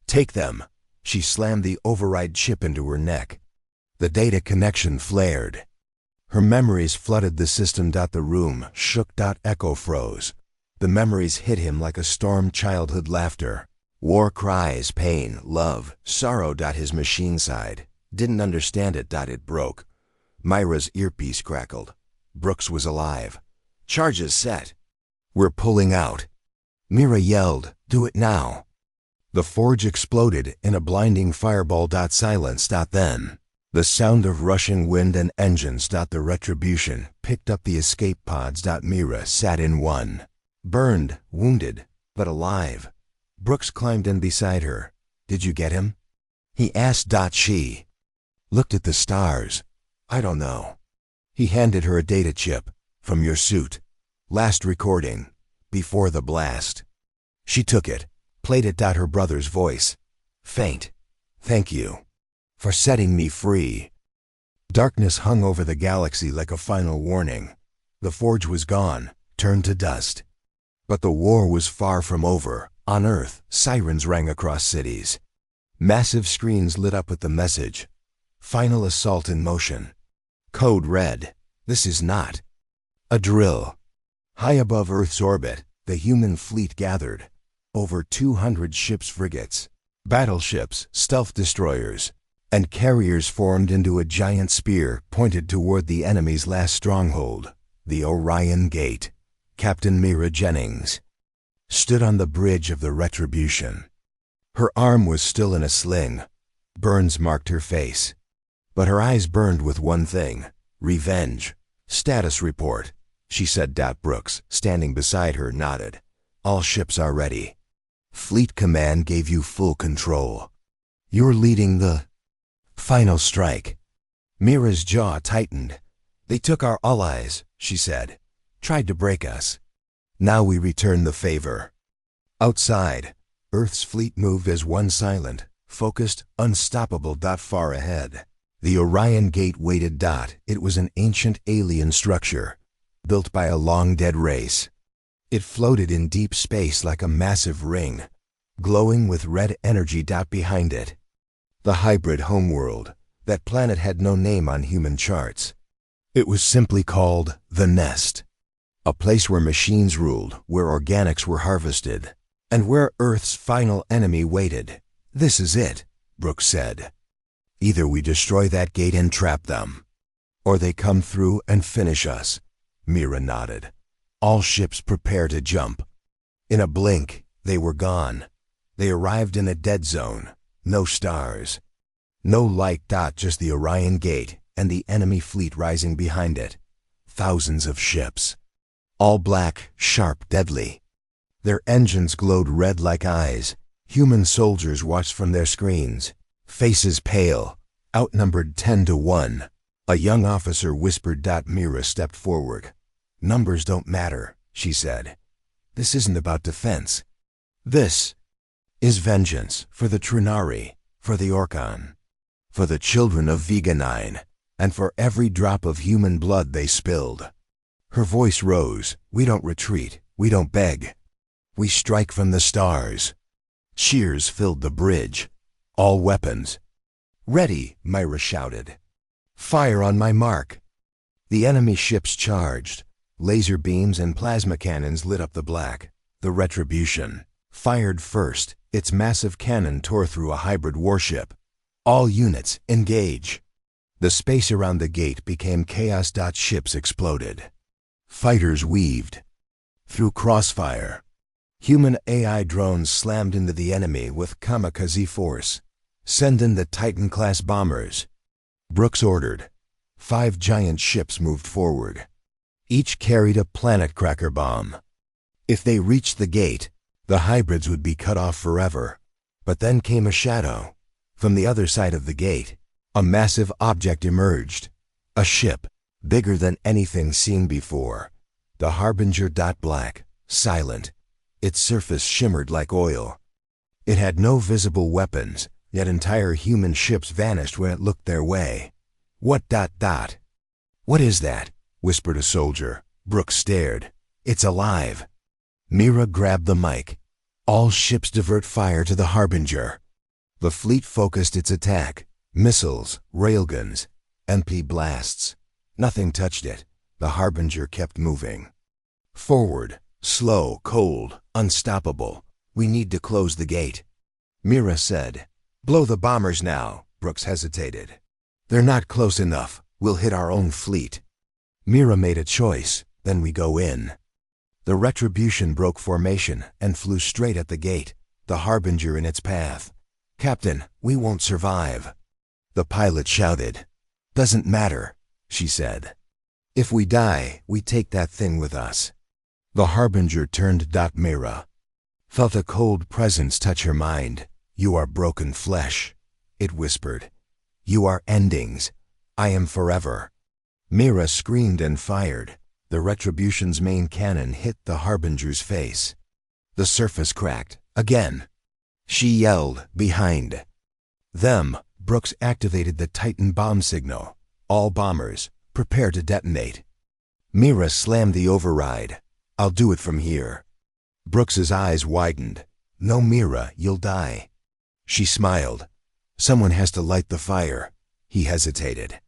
take them." She slammed the override chip into her neck. The data connection flared. Her memories flooded the system. The room shook. Echo froze. The memories hit him like a storm. Childhood laughter, war cries, pain, love, sorrow. His machine sighed. Didn't understand it. It broke. Myra's earpiece crackled. Brooks was alive. "Charges set. We're pulling out." Mira yelled, "Do it now." The forge exploded in a blinding fireball. Silence. Then the sound of rushing wind and engines. The Retribution picked up the escape pods. Mira sat in one. Burned, wounded, but alive. Brooks climbed in beside her. "Did you get him?" he asked. She looked at the stars. "I don't know." He handed her a data chip. "From your suit. Last recording. Before the blast." She took it, played it. Her brother's voice. Faint. "Thank you for setting me free." Darkness hung over the galaxy like a final warning. The forge was gone, turned to dust. But the war was far from over. On Earth, sirens rang across cities. Massive screens lit up with the message. "Final assault in motion." Code red. "This is not a drill." High above Earth's orbit, the human fleet gathered. Over 200 ships, frigates, battleships, stealth destroyers, and carriers formed into a giant spear pointed toward the enemy's last stronghold, the Orion Gate. Captain Mira Jennings stood on the bridge of the Retribution. Her arm was still in a sling. Burns marked her face. But her eyes burned with one thing: revenge. "Status report," she said. Brooks, standing beside her, nodded. "All ships are ready. Fleet Command gave you full control. You're leading the final strike." Mira's jaw tightened. "They took our allies," she said. "Tried to break us. Now we return the favor. Outside, Earth's fleet moved as one silent, focused, unstoppable dot far ahead. The Orion Gate waited. It was an ancient alien structure, built by a long-dead race. It floated in deep space like a massive ring, glowing with red energy. Behind it, the hybrid homeworld. That planet had no name on human charts. It was simply called the Nest, a place where machines ruled, where organics were harvested, and where Earth's final enemy waited. This is it, Brooks said. Either we destroy that gate and trap them, or they come through and finish us. Mira nodded. All ships prepare to jump. In a blink, they were gone. They arrived in a dead zone. No stars. No light. Just the Orion Gate and the enemy fleet rising behind it. Thousands of ships. All black, sharp, deadly. Their engines glowed red like eyes. Human soldiers watched from their screens, faces pale, outnumbered 10-1. A young officer whispered. Mira stepped forward. Numbers don't matter, she said. This isn't about defense. This is vengeance for the Trinari, for the Orkan, for the children of Veganine, and for every drop of human blood they spilled. Her voice rose. We don't retreat. We don't beg. We strike from the stars. Cheers filled the bridge. All weapons. Ready, Myra shouted. Fire on my mark. The enemy ships charged. Laser beams and plasma cannons lit up the black. The Retribution fired first. Its massive cannon tore through a hybrid warship. All units, engage. The space around the gate became chaos. Ships exploded. Fighters weaved through crossfire. Human AI drones slammed into the enemy with kamikaze force. Send in the Titan-class bombers. Brooks ordered. 5 giant ships moved forward. Each carried a planet cracker bomb. If they reached the gate, the hybrids would be cut off forever. But then came a shadow. From the other side of the gate, a massive object emerged. A ship, bigger than anything seen before. The Harbinger. Black, silent. Its surface shimmered like oil. It had no visible weapons, yet entire human ships vanished when it looked their way. What? What is that? Whispered a soldier. Brooks stared. It's alive. Mira grabbed the mic. All ships divert fire to the Harbinger. The fleet focused its attack. Missiles, railguns, MP blasts. Nothing touched it. The Harbinger kept moving. Forward, slow, cold, unstoppable. We need to close the gate. Mira said. Blow the bombers now. Brooks hesitated. They're not close enough. We'll hit our own fleet. Mira made a choice. Then we go in. The Retribution broke formation and flew straight at the gate, the Harbinger in its path. Captain, we won't survive. The pilot shouted. Doesn't matter, she said. If we die, we take that thing with us. The Harbinger turned. Mira felt a cold presence touch her mind. You are broken flesh, it whispered. You are endings. I am forever. Mira screamed and fired. The Retribution's main cannon hit the Harbinger's face. The surface cracked. Again. She yelled, behind them. Brooks activated the Titan bomb signal. All bombers, prepare to detonate. Mira slammed the override. I'll do it from here. Brooks's eyes widened. No, Mira, you'll die. She smiled. Someone has to light the fire. He hesitated.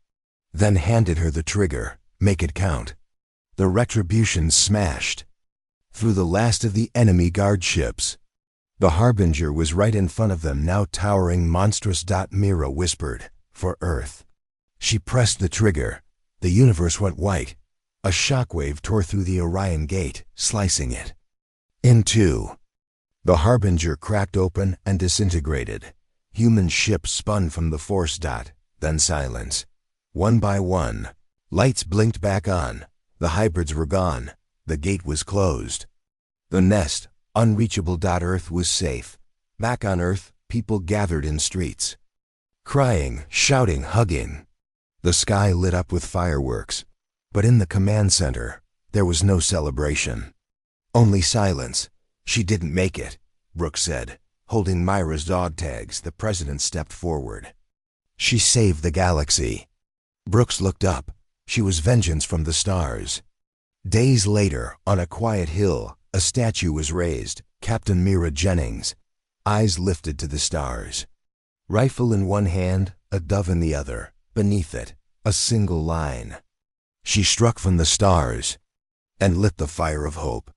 Then handed her the trigger. Make it count. The Retribution smashed through the last of the enemy guard ships. The Harbinger was right in front of them, now towering monstrous. Mira whispered, for Earth. She pressed the trigger. The universe went white. A shockwave tore through the Orion Gate, slicing it in two. The Harbinger cracked open and disintegrated. Human ships spun from the force. Then silence. One by one, lights blinked back on. The hybrids were gone. The gate was closed. The Nest, unreachable. Earth was safe. Back on Earth, people gathered in streets, crying, shouting, hugging. The sky lit up with fireworks. But in the command center, there was no celebration. Only silence. She didn't make it, Brooks said. Holding Myra's dog tags, the president stepped forward. She saved the galaxy. Brooks looked up. She was vengeance from the stars. Days later, on a quiet hill, a statue was raised, Captain Mira Jennings, eyes lifted to the stars. Rifle in one hand, a dove in the other. Beneath it, a single line. She struck from the stars and lit the fire of hope.